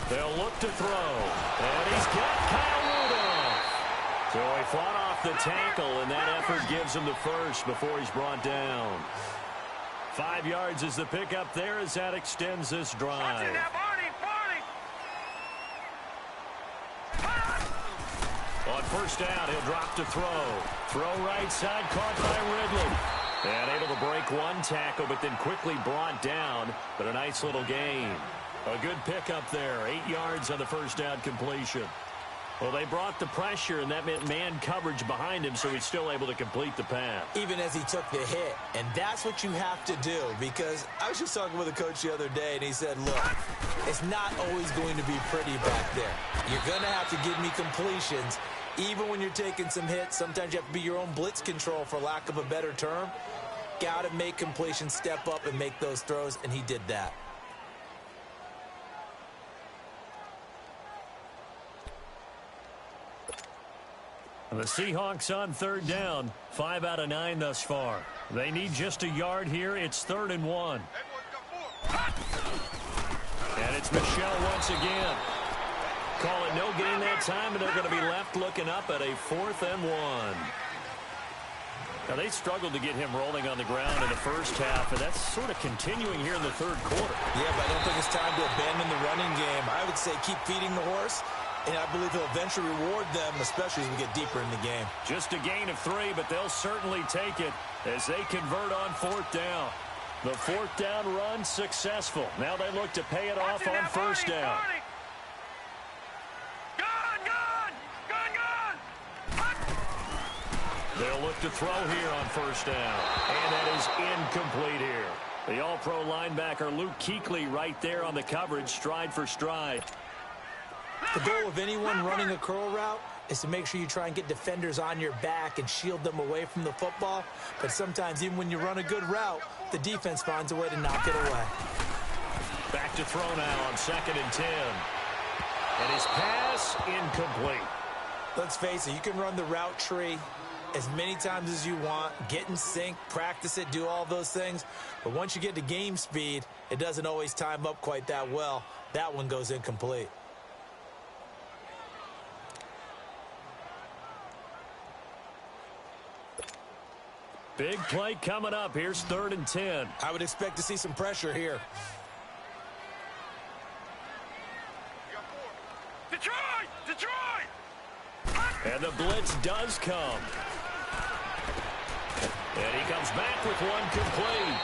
They'll look to throw. And he's got Kyle Rudolph. So he fought off the tackle, and that effort gives him the first before he's brought down. 5 yards is the pickup there as that extends this drive. On first down, he'll drop to throw. Throw right side, caught by Ridley. And able to break one tackle, but then quickly brought down. But a nice little gain. A good pickup there. 8 yards on the first down completion. Well, they brought the pressure, and that meant man coverage behind him, so he's still able to complete the pass. Even as he took the hit. And that's what you have to do, because I was just talking with a coach the other day, and he said, look, it's not always going to be pretty back there. You're going to have to give me completions. Even when you're taking some hits, sometimes you have to be your own blitz control, for lack of a better term. Got to make completions, step up, and make those throws, and he did that. The Seahawks on third down, 5 out of 9 thus far. They need just a yard here. It's 3rd and 1. And it's Michel once again. Call it no gain that time, and they're going to be left looking up at a 4th and 1. Now, they struggled to get him rolling on the ground in the first half, and that's sort of continuing here in the third quarter. Yeah, but I don't think it's time to abandon the running game. I would say keep feeding the horse, and I believe he'll eventually reward them, especially as we get deeper in the game. Just a gain of 3, but they'll certainly take it as they convert on 4th down. The 4th down run successful. Now they look to pay it off on 1st down. They'll look to throw here on 1st down. And that is incomplete here. The all-pro linebacker Luke Kuechly right there on the coverage, stride for stride. The goal of anyone running a curl route is to make sure you try and get defenders on your back and shield them away from the football. But sometimes even when you run a good route, the defense finds a way to knock it away. Back to throw now on 2nd and 10. And his pass incomplete. Let's face it, you can run the route tree as many times as you want, get in sync, practice it, do all those things. But once you get to game speed, it doesn't always time up quite that well. That one goes incomplete. Big play coming up. Here's 3rd and 10. I would expect to see some pressure here. Detroit! Detroit! And the blitz does come. And he comes back with one complete.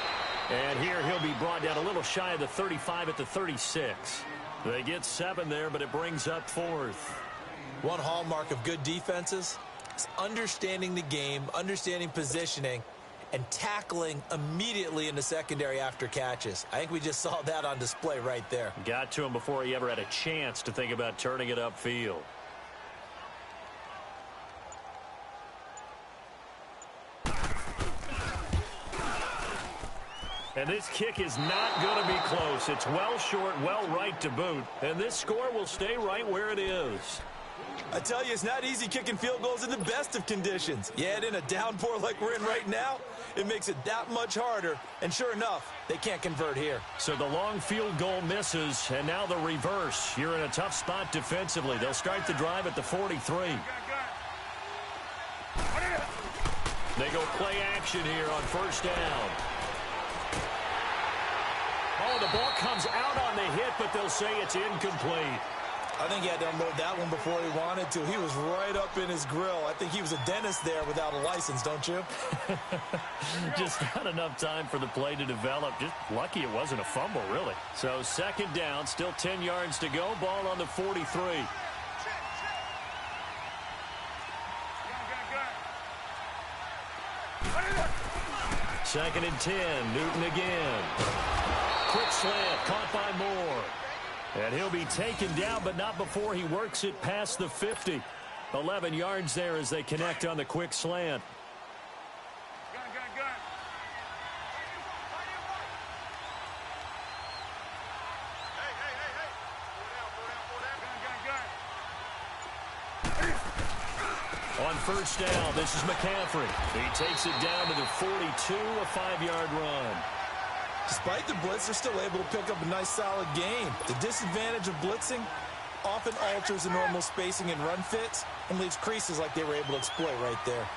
And here he'll be brought down a little shy of the 35 at the 36. They get 7 there, but it brings up 4th. One hallmark of good defenses is understanding the game, understanding positioning, and tackling immediately in the secondary after catches. I think we just saw that on display right there. Got to him before he ever had a chance to think about turning it upfield. And this kick is not going to be close. It's well short, well right to boot. And this score will stay right where it is. I tell you, it's not easy kicking field goals in the best of conditions. Yet in a downpour like we're in right now, it makes it that much harder. And sure enough, they can't convert here. So the long field goal misses, and now the reverse. You're in a tough spot defensively. They'll start the drive at the 43. They go play action here on 1st down. Oh, the ball comes out on the hit, but they'll say it's incomplete. I think he had to unload that one before he wanted to. He was right up in his grill. I think he was a dentist there without a license, don't you? Just not enough time for the play to develop. Just lucky it wasn't a fumble, really. So 2nd down, still 10 yards to go. Ball on the 43. 2nd and 10. Newton again. Quick slant, caught by Moore. And he'll be taken down, but not before he works it past the 50. 11 yards there as they connect on the quick slant. On 1st down, this is McCaffrey. He takes it down to the 42, a 5-yard run. Despite the blitz, they're still able to pick up a nice, solid gain. The disadvantage of blitzing often alters the normal spacing and run fits and leaves creases like they were able to exploit right there.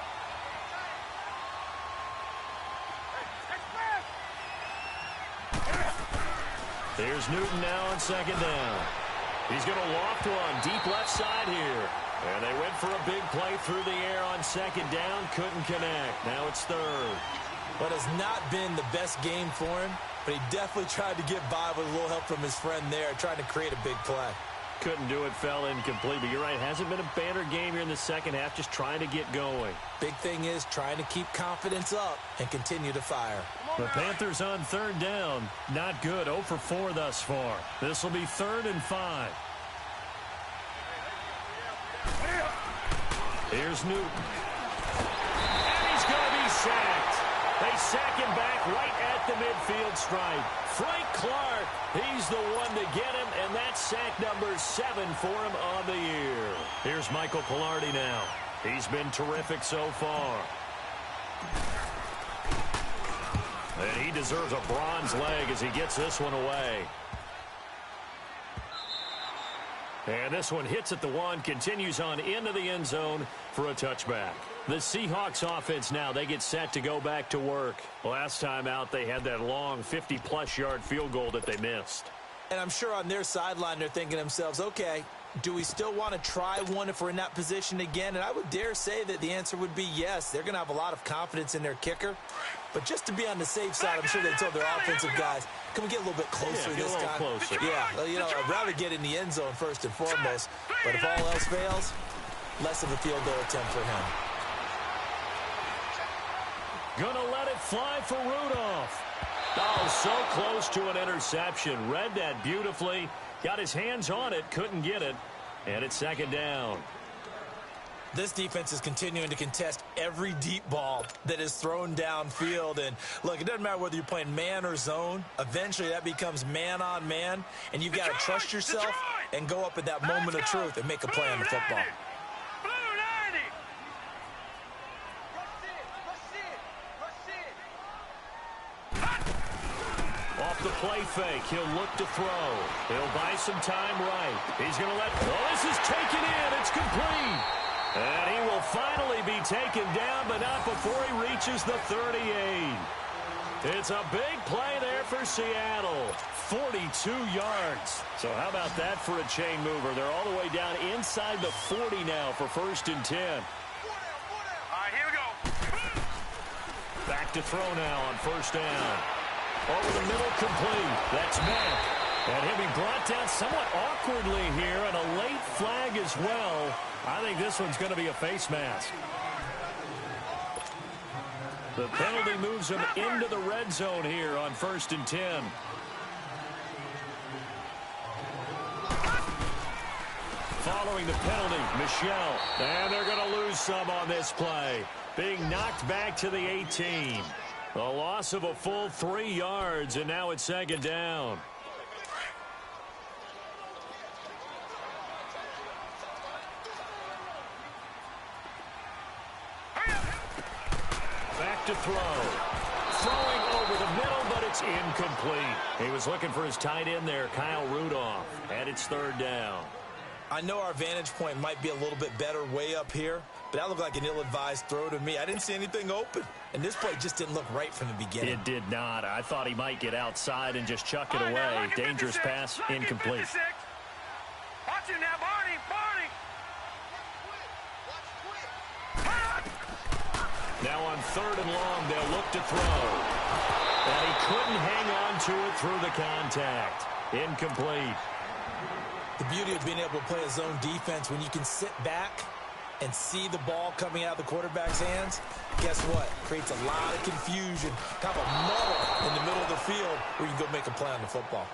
Here's Newton now on 2nd down. He's going to loft one deep left side here. And they went for a big play through the air on 2nd down. Couldn't connect. Now it's 3rd. What has not been the best game for him, but he definitely tried to get by with a little help from his friend there, trying to create a big play. Couldn't do it, fell incomplete. But you're right, hasn't been a banner game here in the second half, just trying to get going. Big thing is trying to keep confidence up and continue to fire. The Panthers on 3rd down. Not good, 0 for 4 thus far. This will be 3rd and 5. Here's Newton. And he's going to be sacked. They sack him back right at the midfield stripe. Frank Clark, he's the one to get him, and that's sack number 7 for him on the year. Here's Michael Palardy now. He's been terrific so far. And he deserves a bronze leg as he gets this one away. And this one hits at the one, continues on into the end zone for a touchback. The Seahawks offense now, they get set to go back to work. Last time out, they had that long 50-plus yard field goal that they missed. And I'm sure on their sideline, they're thinking to themselves, okay, do we still want to try one if we're in that position again? And I would dare say that the answer would be yes. They're going to have a lot of confidence in their kicker. But just to be on the safe side, I'm sure they told their offensive guys, can we get a little bit closer this time? Closer. Yeah, you know, I'd rather get in the end zone first and foremost. But if all else fails, less of a field goal attempt for him. Gonna let it fly for Rudolph. Oh, so close to an interception. Read that beautifully. Got his hands on it, couldn't get it. And it's second down. This defense is continuing to contest every deep ball that is thrown downfield. And, look, it doesn't matter whether you're playing man or zone. Eventually, that becomes man-on-man. And you've got to trust yourself and go up at that moment of truth and make a play on the football. Off the play fake, he'll look to throw. He'll buy some time right. He's going to let... Oh, this is taken in. It's complete. And he will finally be taken down, but not before he reaches the 38. It's a big play there for Seattle. 42 yards. So how about that for a chain mover? They're all the way down inside the 40 now for 1st and 10. All right, here we go. Back to throw now on 1st down. Over the middle, complete. That's Mack. And he'll be brought down somewhat awkwardly here, and a late flag as well. I think this one's going to be a face mask. The penalty moves him into the red zone here on 1st and 10. Following the penalty, Michel. And they're going to lose some on this play. Being knocked back to the 18. A loss of a full 3 yards, and now it's second down. Back to throw. Throwing over the middle, but it's incomplete. He was looking for his tight end there, Kyle Rudolph. And it's 3rd down. I know our vantage point might be a little bit better way up here, but that looked like an ill-advised throw to me. I didn't see anything open, and this play just didn't look right from the beginning. It did not. I thought he might get outside and just chuck it away. Dangerous pass, incomplete. Watch it now, Barney. Now on 3rd and long, they'll look to throw. And he couldn't hang on to it through the contact. Incomplete. The beauty of being able to play a zone defense, when you can sit back and see the ball coming out of the quarterback's hands, guess what? Creates a lot of confusion, kind of a muddle in the middle of the field where you can go make a play on the football.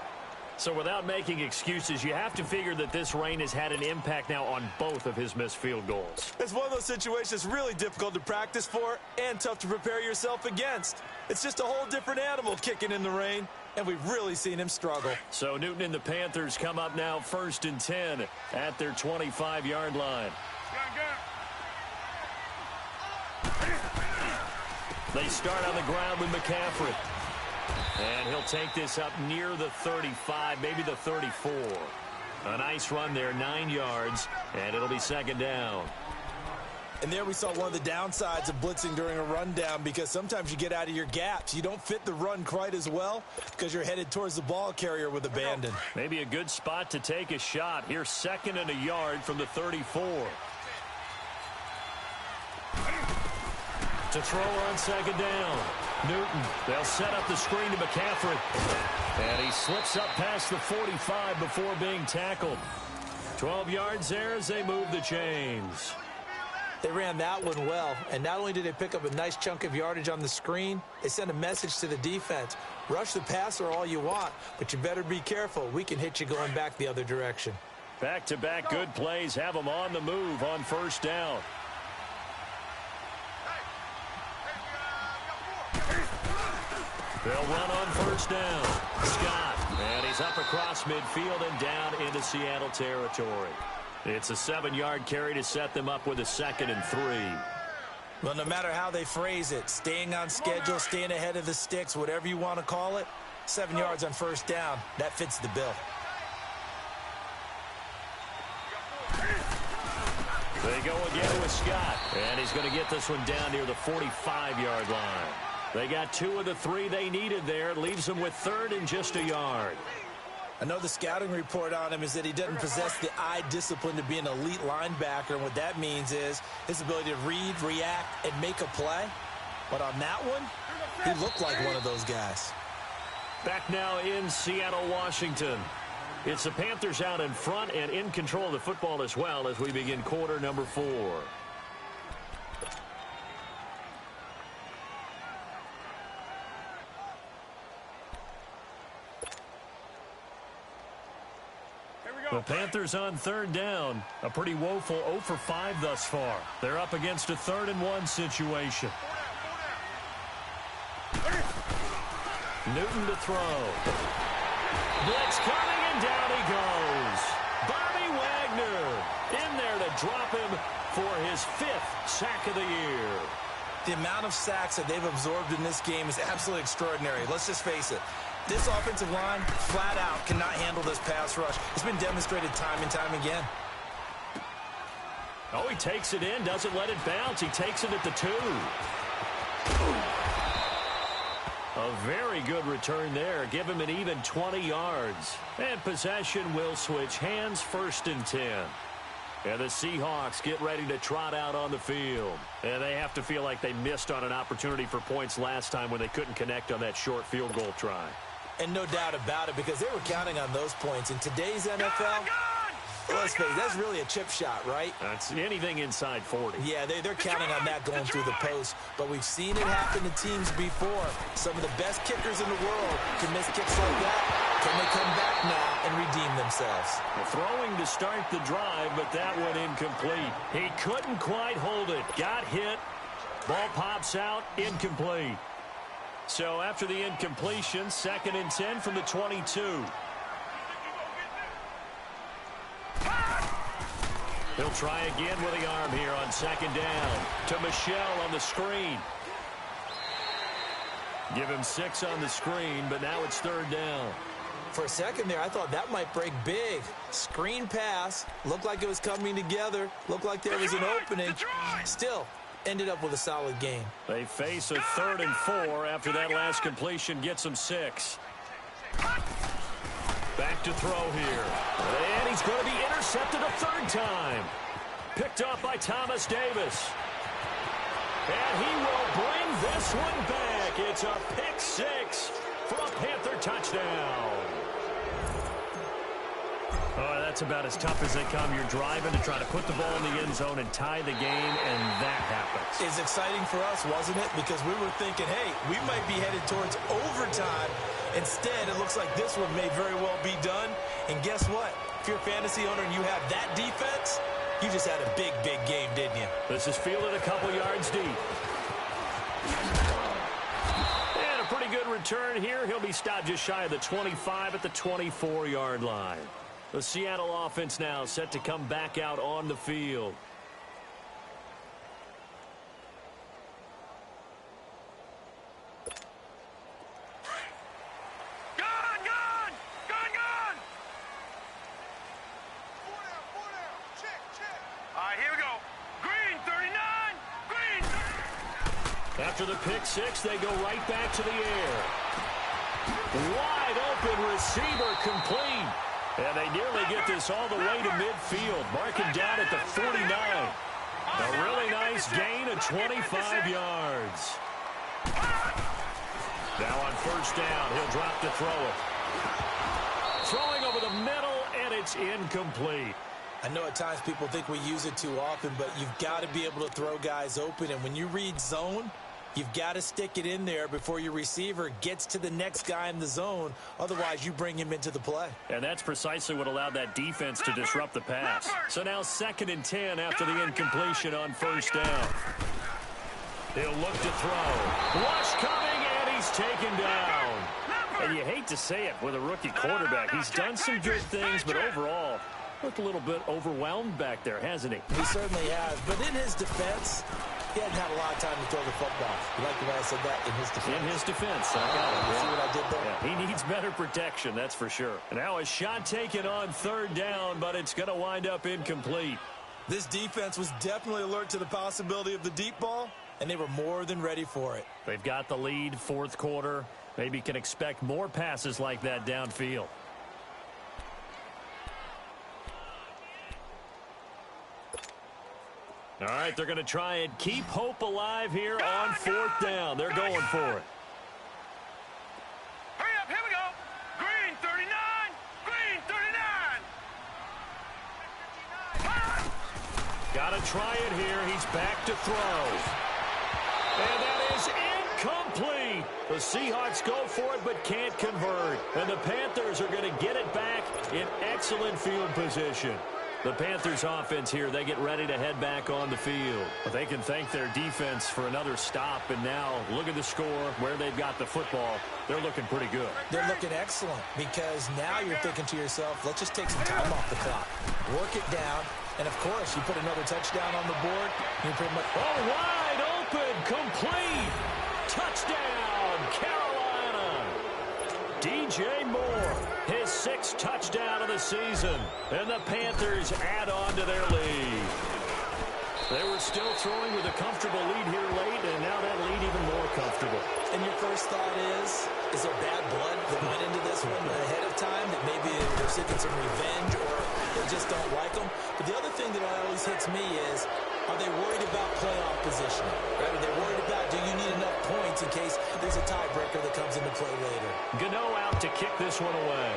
So without making excuses, you have to figure that this rain has had an impact now on both of his missed field goals. It's one of those situations really difficult to practice for and tough to prepare yourself against. It's just a whole different animal kicking in the rain, and we've really seen him struggle. So Newton and the Panthers come up now 1st and 10 at their 25-yard line. They start on the ground with McCaffrey. And he'll take this up near the 35, maybe the 34. A nice run there, 9 yards, and it'll be second down. And there we saw one of the downsides of blitzing during a rundown, because sometimes you get out of your gaps. You don't fit the run quite as well because you're headed towards the ball carrier with abandon. Maybe a good spot to take a shot. Here's 2nd and a yard from the 34. To throw on 2nd down. Newton, they'll set up the screen to McCaffrey. And he slips up past the 45 before being tackled. 12 yards there as they move the chains. They ran that one well, and not only did they pick up a nice chunk of yardage on the screen, they sent a message to the defense. Rush the passer all you want, but you better be careful. We can hit you going back the other direction. Back-to-back good plays have them on the move on 1st down. They'll run on 1st down. Scott, and he's up across midfield and down into Seattle territory. It's a 7-yard carry to set them up with a 2nd and 3. Well, no matter how they phrase it, staying on schedule, staying ahead of the sticks, whatever you want to call it, 7 yards on first down, that fits the bill. They go again with Scott, and he's going to get this one down near the 45-yard line. They got 2 of the 3 they needed there. It leaves them with 3rd and just a yard. I know the scouting report on him is that he doesn't possess the eye discipline to be an elite linebacker, and what that means is his ability to read, react, and make a play. But on that one, he looked like one of those guys. Back now in Seattle, Washington. It's the Panthers out in front and in control of the football as well as we begin quarter number 4. The Panthers on 3rd down. A pretty woeful 0 for 5 thus far. They're up against a 3rd and 1 situation. Newton to throw. Blitz coming, and down he goes. Bobby Wagner in there to drop him for his 5th sack of the year. The amount of sacks that they've absorbed in this game is absolutely extraordinary. Let's just face it. This offensive line, flat out, cannot handle this pass rush. It's been demonstrated time and time again. Oh, he takes it in, doesn't let it bounce. He takes it at the 2. A very good return there. Give him an even 20 yards. And possession will switch hands, 1st and 10. And the Seahawks get ready to trot out on the field. And they have to feel like they missed on an opportunity for points last time when they couldn't connect on that short field goal try. And no doubt about it, because they were counting on those points. In today's NFL, let's face it, that's really a chip shot, right? That's anything inside 40. Yeah, they're counting on that going through the post. But we've seen it happen to teams before. Some of the best kickers in the world can miss kicks like that. Can they come back now and redeem themselves? Throwing to start the drive, but that one incomplete. He couldn't quite hold it. Got hit. Ball pops out. Incomplete. So after the incompletion, 2nd and 10 from the 22. He'll try again with the arm here on 2nd down. To Michel on the screen. Give him 6 on the screen, but now it's 3rd down. For a second there, I thought that might break big. Screen pass. Looked like it was coming together. Looked like there was an opening. Still, ended up with a solid game. They face a 3rd and 4 after that last completion gets them 6. Back to throw here. And he's going to be intercepted a 3rd time. Picked up by Thomas Davis. And he will bring this one back. It's a pick 6 for a Panther touchdown. Oh, that's about as tough as they come. You're driving to try to put the ball in the end zone and tie the game, and that happens. It's exciting for us, wasn't it? Because we were thinking, hey, we might be headed towards overtime. Instead, it looks like this one may very well be done. And guess what? If you're a fantasy owner and you have that defense, you just had a big, big game, didn't you? This is fielded a couple yards deep. And a pretty good return here. He'll be stopped just shy of the 25 at the 24-yard line. The Seattle offense now set to come back out on the field. After the pick 6, they go right back to the air. Wide open receiver complete. And they nearly get this all the way to midfield. Marking down at the 49. A really nice gain of 25 yards. Now on 1st down, he'll drop to throw it. Throwing over the middle, and it's incomplete. I know at times people think we use it too often, but you've got to be able to throw guys open. And when you read zone, you've got to stick it in there before your receiver gets to the next guy in the zone. Otherwise, you bring him into the play. And that's precisely what allowed that defense to disrupt the pass. So now 2nd and 10 after the incompletion on 1st down. He'll look to throw. Rush coming, and he's taken down. And you hate to say it with a rookie quarterback. He's done some good things, but overall, Looked a little bit overwhelmed back there, hasn't he? He certainly has. But in his defense, he hadn't had a lot of time to throw the football. You like the way I said that? In his defense. In his defense. I got it. You see what I did there? Yeah, he needs better protection, that's for sure. Now a shot taken on third down, but it's going to wind up incomplete. This defense was definitely alert to the possibility of the deep ball, and they were more than ready for it. They've got the lead, fourth quarter. Maybe can expect more passes like that downfield. All right, they're going to try and keep hope alive here on fourth down. They're going for it. Hurry up, here we go. Green 39, green 39. Got to try it here. He's back to throw. And that is incomplete. The Seahawks go for it but can't convert. And the Panthers are going to get it back in excellent field position. The Panthers offense here, they get ready to head back on the field. But they can thank their defense for another stop. And now look at the score, where they've got the football. They're looking pretty good. They're looking excellent because now you're thinking to yourself, let's just take some time off the clock. Work it down. And, of course, you put another touchdown on the board. You pretty much... Oh, wide open, complete. Touchdown, Carolina. DJ Moore, his 6th touchdown of the season. And the Panthers add on to their lead. They were still throwing with a comfortable lead here late, and now that lead even more comfortable. And your first thought is there bad blood that went into this one ahead of time, that maybe they're seeking some revenge or they just don't like them? But the other thing that always hits me is, are they worried about playoff positioning? Right? Are they worried about, do you need enough points in case there's a tiebreaker that comes into play later? Gano out to kick this one away.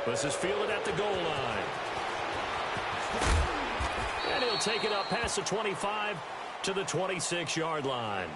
This is fielded at the goal line. And he'll take it up past the 25 to the 26-yard line.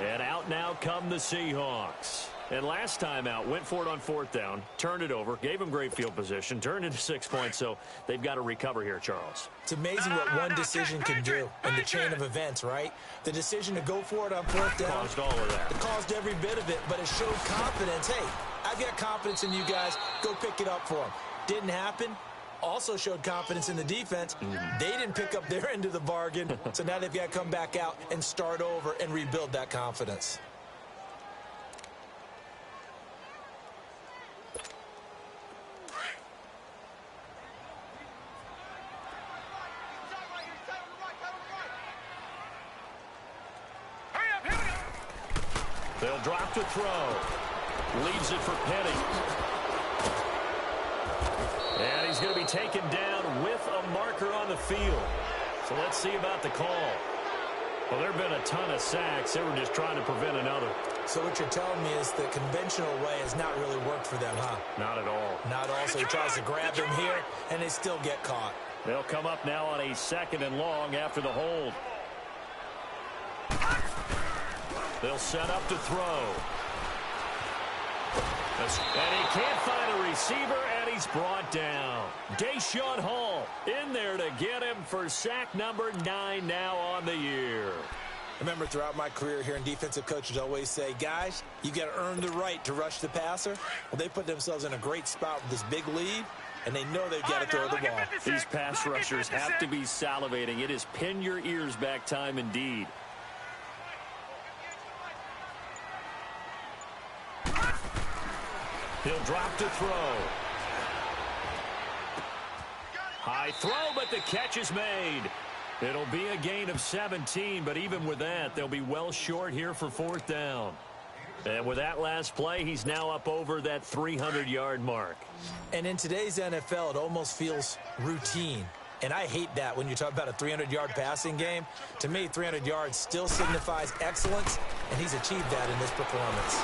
And out now come the Seahawks. And last time out, went for it on fourth down, turned it over, gave them great field position, turned into 6 points, so they've got to recover here, Charles. It's amazing what one decision can do in the chain of events, right? The decision to go for it on fourth down. Caused all of that. It caused every bit of it, but it showed confidence. Hey, I've got confidence in you guys. Go pick it up for them. Didn't happen. Also showed confidence in the defense. They didn't pick up their end of the bargain, so now they've got to come back out and start over and rebuild that confidence. They'll drop to throw. Leaves it for Penny. And he's going to be taken down with a marker on the field. So let's see about the call. Well, there have been a ton of sacks. They were just trying to prevent another. So what you're telling me is the conventional way has not really worked for them, huh? Not at all. Not all. So he tries to grab him here, and they still get caught. They'll come up now on a 2nd and long after the hold. They'll set up to throw. And he can't find a receiver, and he's brought down. Deshaun Hall in there to get him for sack number 9 now on the year. Remember, throughout my career here in defensive coaches always say, guys, you got to earn the right to rush the passer. Well, they put themselves in a great spot with this big lead, and they know they've got to throw the ball. These pass rushers have to be salivating. It is pin your ears back time indeed. He'll drop to throw. High throw, but the catch is made. It'll be a gain of 17, but even with that, they'll be well short here for fourth down. And with that last play, he's now up over that 300-yard mark. And in today's NFL, it almost feels routine. And I hate that when you talk about a 300-yard passing game. To me, 300 yards still signifies excellence, and he's achieved that in this performance.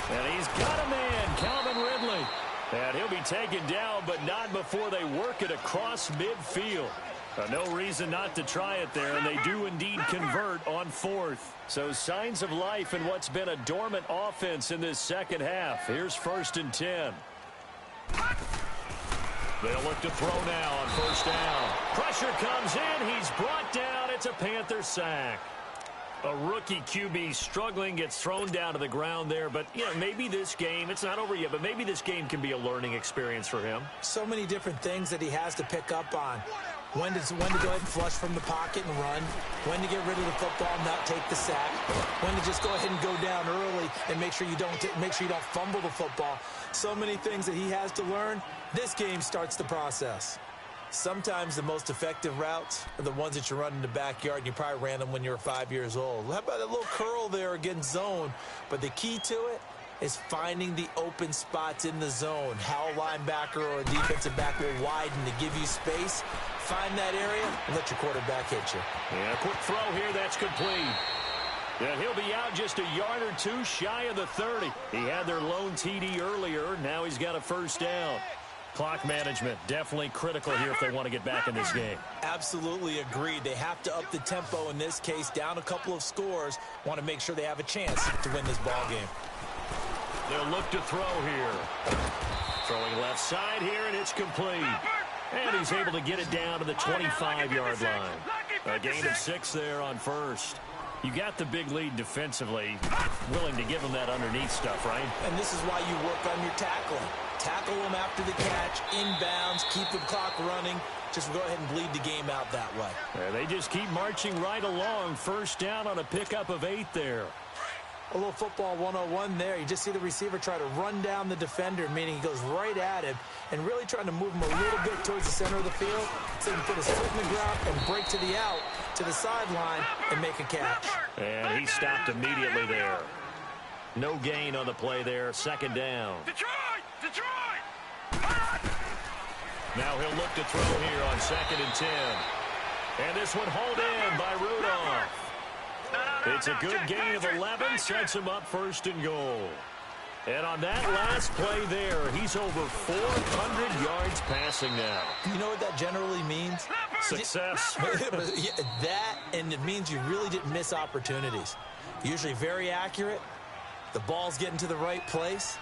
And he's got a man, Calvin Ridley. And he'll be taken down, but not before they work it across midfield. No reason not to try it there, and they do indeed convert on fourth. So signs of life in what's been a dormant offense in this second half. Here's 1st and 10. They'll look to throw now on first down. Pressure comes in. He's brought down. It's a Panther sack. A rookie QB struggling, gets thrown down to the ground there. But, maybe this game, it's not over yet, but maybe this game can be a learning experience for him. So many different things that he has to pick up on. When to go ahead and flush from the pocket and run. When to get rid of the football and not take the sack. When to just go ahead and go down early and make sure you don't fumble the football. So many things that he has to learn. This game starts the process. Sometimes the most effective routes are the ones that you run in the backyard, and you probably ran them when you were 5 years old. How about a little curl there against zone? But the key to it is finding the open spots in the zone. How a linebacker or a defensive back will widen to give you space. Find that area and let your quarterback hit you. Yeah, quick throw here. That's complete. Yeah, he'll be out just a yard or two shy of the 30. He had their lone TD earlier. Now he's got a first down. Clock management, definitely critical here if they want to get back in this game. Absolutely agreed. They have to up the tempo in this case, down a couple of scores. Want to make sure they have a chance to win this ball game. They'll look to throw here. Throwing left side here, and it's complete. And he's able to get it down to the 25-yard line. A gain of 6 there on first. You got the big lead defensively. Willing to give them that underneath stuff, right? And this is why you work on your tackling. Tackle them after the catch, inbounds, keep the clock running. Just go ahead and bleed the game out that way. Yeah, they just keep marching right along. First down on a pickup of 8 there. A little football 101 there. You just see the receiver try to run down the defender, meaning he goes right at him and really trying to move him a little bit towards the center of the field so he can put his foot in the ground and break to the out, to the sideline, and make a catch. And he stopped immediately there. No gain on the play there. Second down. Detroit! Now he'll look to throw here on 2nd and 10. And this one hauled in by Rudolph. It's a good gain of 11, sets him up 1st and goal. And on that last play there, he's over 400 yards passing now. You know what that generally means? Success. That, and it means you really didn't miss opportunities. Usually very accurate. The ball's getting to the right place.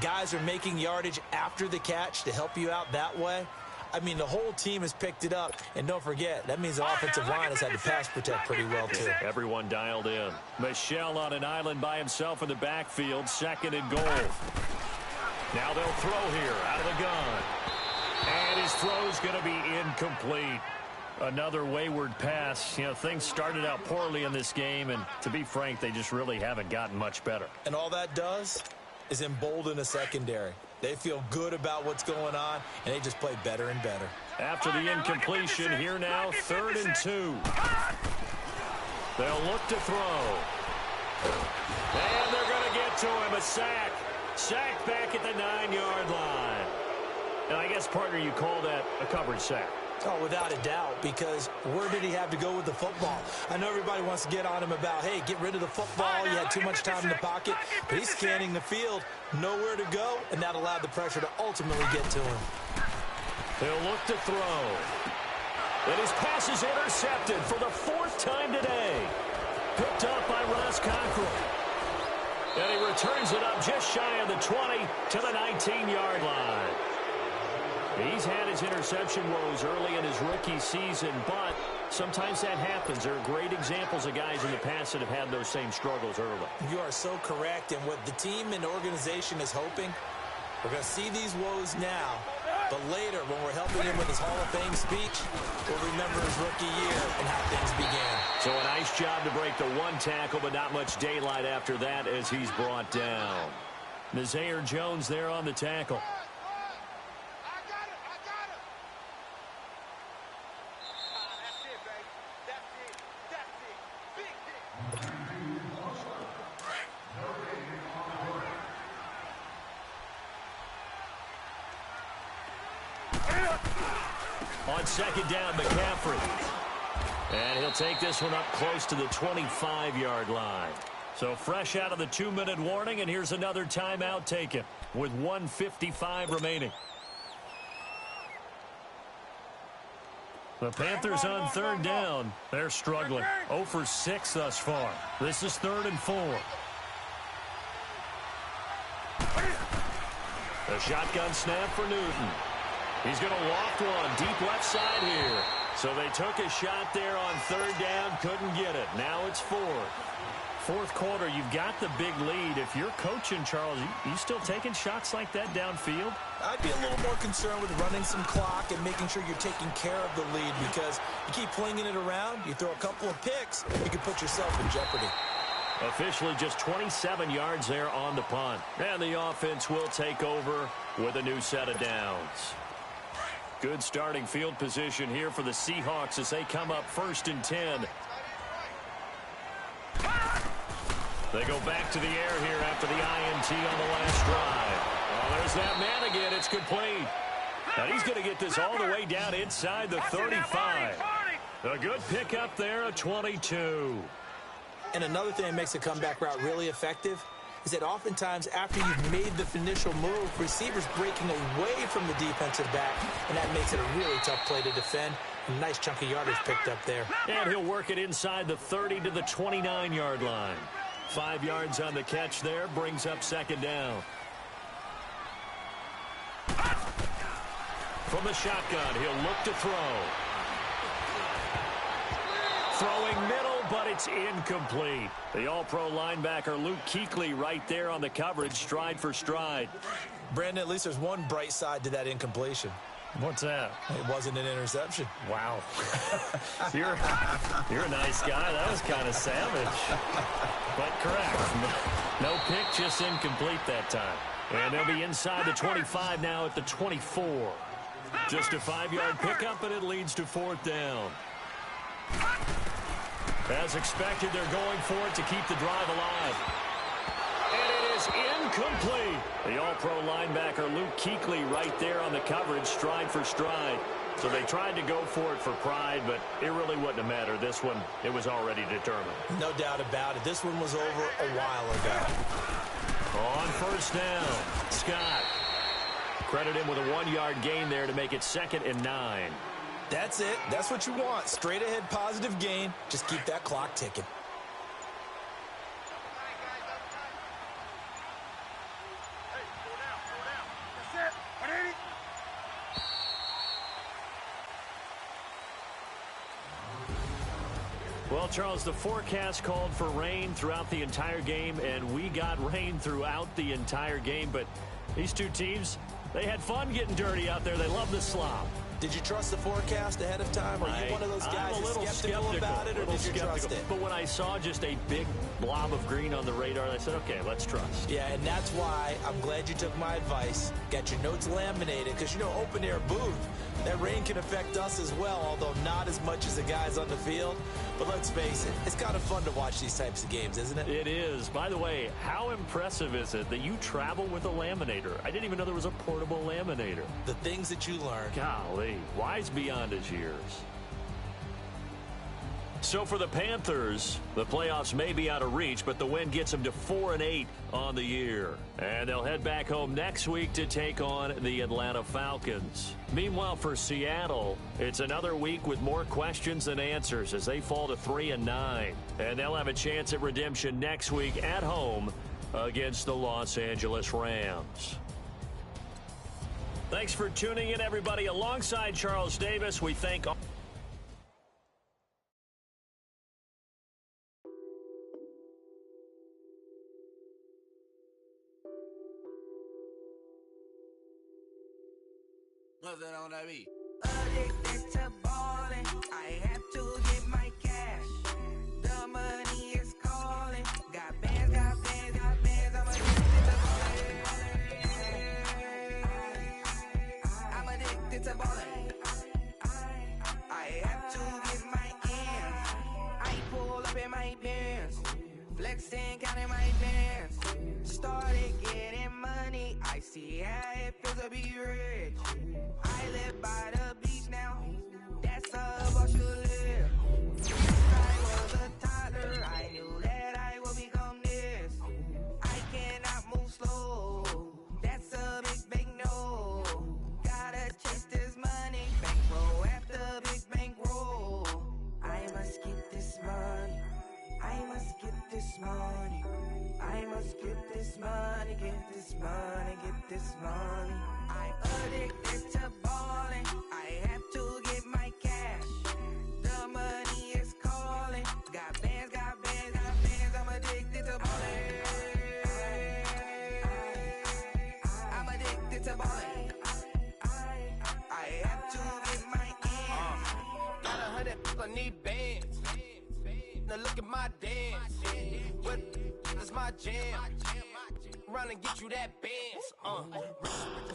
Guys are making yardage after the catch to help you out that way. I mean, the whole team has picked it up. And don't forget, that means the offensive line has had to pass protect pretty well, too. Everyone dialed in. Michel on an island by himself in the backfield. 2nd and goal. Now they'll throw here out of the gun. And his throw's going to be incomplete. Another wayward pass. Things started out poorly in this game. And to be frank, they just really haven't gotten much better. And all that does is embolden a secondary. They feel good about what's going on, and they just play better and better. After the incompletion, here now, 3rd and 2. They'll look to throw. And they're going to get to him. A sack. Sack back at the 9-yard line. And I guess, partner, you call that a coverage sack. Oh, without a doubt, because where did he have to go with the football? I know everybody wants to get on him about, hey, get rid of the football. You had too much time in the pocket. But he's scanning the field, nowhere to go, and that allowed the pressure to ultimately get to him. He'll look to throw. And his pass is intercepted for the 4th time today. Picked up by Ross Cockrell. And he returns it up just shy of the 20 to the 19-yard line. He's had his interception woes early in his rookie season, but sometimes that happens. There are great examples of guys in the past that have had those same struggles early. You are so correct, and what the team and organization is hoping, we're going to see these woes now, but later when we're helping him with his Hall of Fame speech, we'll remember his rookie year and how things began. So a nice job to break the 1 tackle, but not much daylight after that as he's brought down. Nazaire Jones there on the tackle. On 2nd down, McCaffrey. And he'll take this one up close to the 25-yard line. So fresh out of the 2-minute warning, and here's another timeout taken with 1:55 remaining. The Panthers on 3rd down. They're struggling. 0 for 6 thus far. This is 3rd and 4. A shotgun snap for Newton. He's going to loft one deep left side here. So they took a shot there on 3rd down, couldn't get it. Now it's 4th. Fourth quarter, you've got the big lead. If you're coaching, Charles, you still taking shots like that downfield? I'd be a little more concerned with running some clock and making sure you're taking care of the lead, because you keep flinging it around, you throw a couple of picks, you can put yourself in jeopardy. Officially just 27 yards there on the punt. And the offense will take over with a new set of downs. Good starting field position here for the Seahawks as they come up 1st and 10. They go back to the air here after the INT on the last drive. Oh, there's that man again. It's complete. And he's going to get this all the way down inside the 35. A good pickup there, a 22. And another thing that makes the comeback route really effective is that oftentimes after you've made the initial move, receivers breaking away from the defensive back, and that makes it a really tough play to defend. A nice chunk of yardage picked up there. And he'll work it inside the 30 to the 29-yard line. 5 yards on the catch there, brings up 2nd down. From the shotgun, he'll look to throw. Throwing middle, but it's incomplete. The all-pro linebacker Luke Kuechly right there on the coverage, stride for stride. Brandon, at least there's one bright side to that incompletion. What's that? It wasn't an interception. Wow. You're a nice guy. That was kind of savage. But correct. No pick, just incomplete that time. And they'll be inside the 25 now at the 24. Just a 5-yard pickup, and it leads to 4th down. As expected, they're going for it to keep the drive alive. And it is incomplete. The all-pro linebacker Luke Kuechly right there on the coverage, stride for stride. So they tried to go for it for pride, but it really wouldn't have mattered. This one, it was already determined. No doubt about it. This one was over a while ago. On 1st down, Scott. Credit him with a 1-yard gain there to make it 2nd and 9. That's it. That's what you want. Straight ahead positive gain. Just keep that clock ticking. Well, Charles, the forecast called for rain throughout the entire game, and we got rain throughout the entire game. But these two teams, they had fun getting dirty out there. They love the slop. Did you trust the forecast ahead of time? Are you one of those guys who's skeptical about it, or did you trust it? But when I saw just a big blob of green on the radar, I said, okay, let's trust. Yeah, and that's why I'm glad you took my advice. Got your notes laminated, because, you know, open-air booth, that rain can affect us as well, although not as much as the guys on the field. But let's face it, it's kind of fun to watch these types of games, isn't it? It is. By the way, how impressive is it that you travel with a laminator? I didn't even know there was a portable laminator. The things that you learn. Golly, wise beyond his years. So for the Panthers, the playoffs may be out of reach, but the win gets them to 4-8 on the year. And they'll head back home next week to take on the Atlanta Falcons. Meanwhile, for Seattle, it's another week with more questions than answers as they fall to 3-9. And they'll have a chance at redemption next week at home against the Los Angeles Rams. Thanks for tuning in, everybody. Alongside Charles Davis, we thank all. What's that on that beat? Addicted to ballin', I have to get my cash. The money is calling. Got bands, got bands, got bands. I'm addicted to ballin'. I have to get my ends. I pull up in my pants, flexing, counting my bands. Started getting money. I see how it feels to be rich. I live by the beach now. That's how I should live. Since I was a toddler, I knew that I would become this. I cannot move slow. That's a big no. Gotta chase this money. Bankroll after big bankroll. I must get this money. I must get this money. I must get this money. Get this money. Get this money. I'm addicted to ballin'. I have to get my cash. The money is calling. Got bands, got bands, got bands. I'm addicted. addicted to ballin'. I have to get my ends. Got 100, I need bands. Now look at my dance. What is my jam? Run and get you that bands.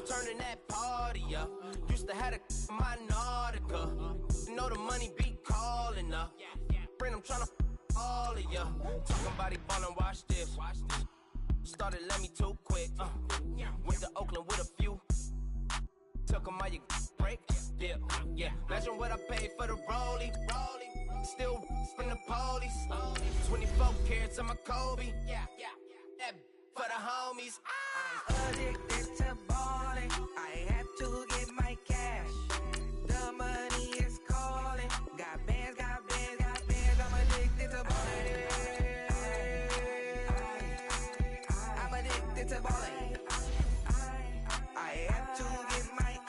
Turning that party up. Used to have a my Nautica. You know the money be calling up. Friend, I'm tryna all of ya. Talking about he ballin', watch this. Started let me too quick. Went to Oakland with a few. Took 'em all you break. Dip. Yeah. Imagine what I paid for the rollie. Still from the police. 24 carats on my Kobe. Yeah. That for the homies. I'm addicted to ballin'. I have to get my cash. The money is calling. Got bands, got bands, got bands. I'm addicted to ballin'. I'm addicted to ballin'. I have to get my ends.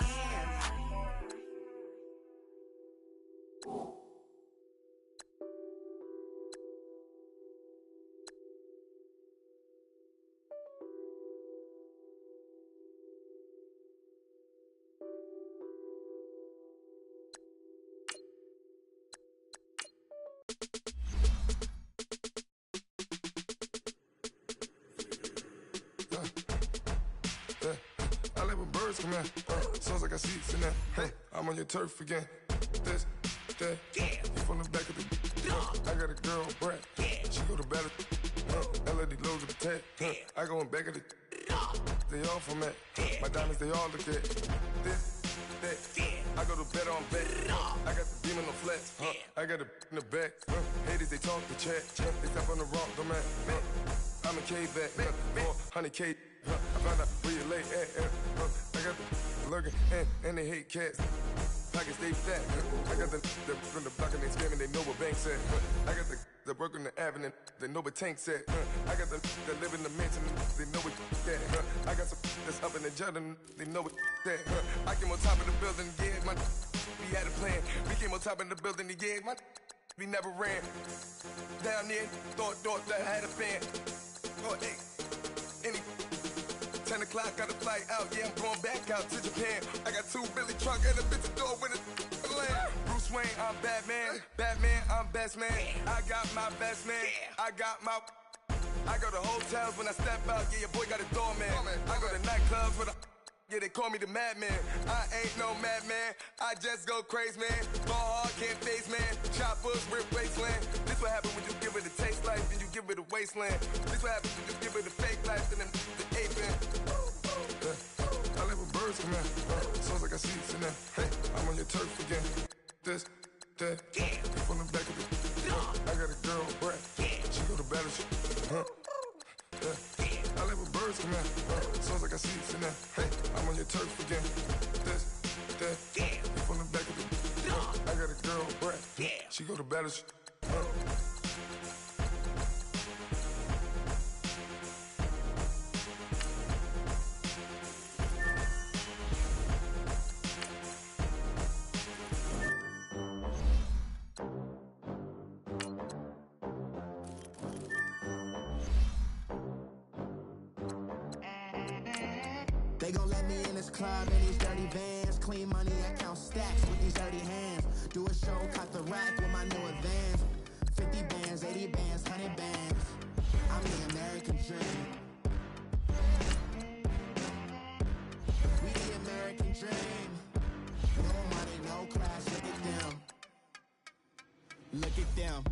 I like when birds come in. Sounds like I seats in there. Hey, I'm on your turf again. This, that, you from the back of the. I got a girl, Brett. She go to battle. LED loads of the tech. I go in back of the. They all from that. My diamonds, they all look at. This, that. I go to bed on bet. I got the beam on the flex. I got it in the back. Haters, they talk the chat. They step on the rock, the man. I'm a K-back. 400K. I found out where you lay at. I got the lurking and they hate cats. Pockets they fat. I got the from the block and they scamming, they know what banks at. I got the work on the avenue, they know what tanks at. I got the live in the mansion, they know what that. I got some that's up in the Jordan, they know what that. I came on top of the building, yeah, we had a plan. We came on top of the building, yeah, we never ran. Down there, thought that I had a fan. Oh, hey, any 10 o'clock, got a flight out, yeah, I'm going back out to Japan. I got 2 Billy truck and a bitch door with a land. Bruce Wayne, I'm Batman. Batman, I'm best man. I got my best man. I got my. I go to hotels when I step out, yeah, your boy got a doorman. I go to nightclubs with a. Yeah, they call me the madman. I ain't no madman. I just go crazy, man. Ball hard, can't face, man. Choppers, rip wasteland. This what happen when you give it a taste life and you give it a wasteland. This what happen when you give it a fake life and then the aping. I live with birds come in. Sounds like I see it in there. Hey, I'm on your turf again. This, that, from the back of the. I got a girl, Brett. She go to battle. I live with birds come in. Sounds like I see it in there. Hey, I'm on your turf again. This, that, from the back of the. I got a girl, Brett. She go to battle. They gon' let me in this club in these dirty vans. Clean money, I count stacks with these dirty hands. Do a show, cut the rack with my new advance. 50 bands, 80 bands, 100 bands. I'm the American dream. We the American dream. No money, no class, look at them. Look at them,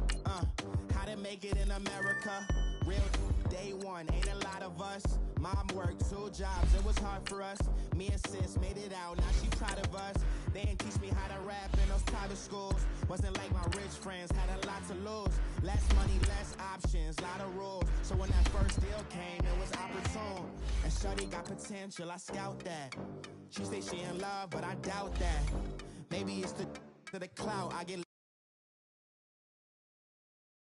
how to make it in America. Real day one, ain't a lot of us. Mom worked 2 jobs, it was hard for us. Me and sis made it out, now she proud of us. They ain't teach me how to rap in those private schools. Wasn't like my rich friends, had a lot to lose. Less money, less options, lot of rules. So when that first deal came, it was opportune. And shorty got potential, I scout that. She say she in love, but I doubt that. Maybe it's the clout, I get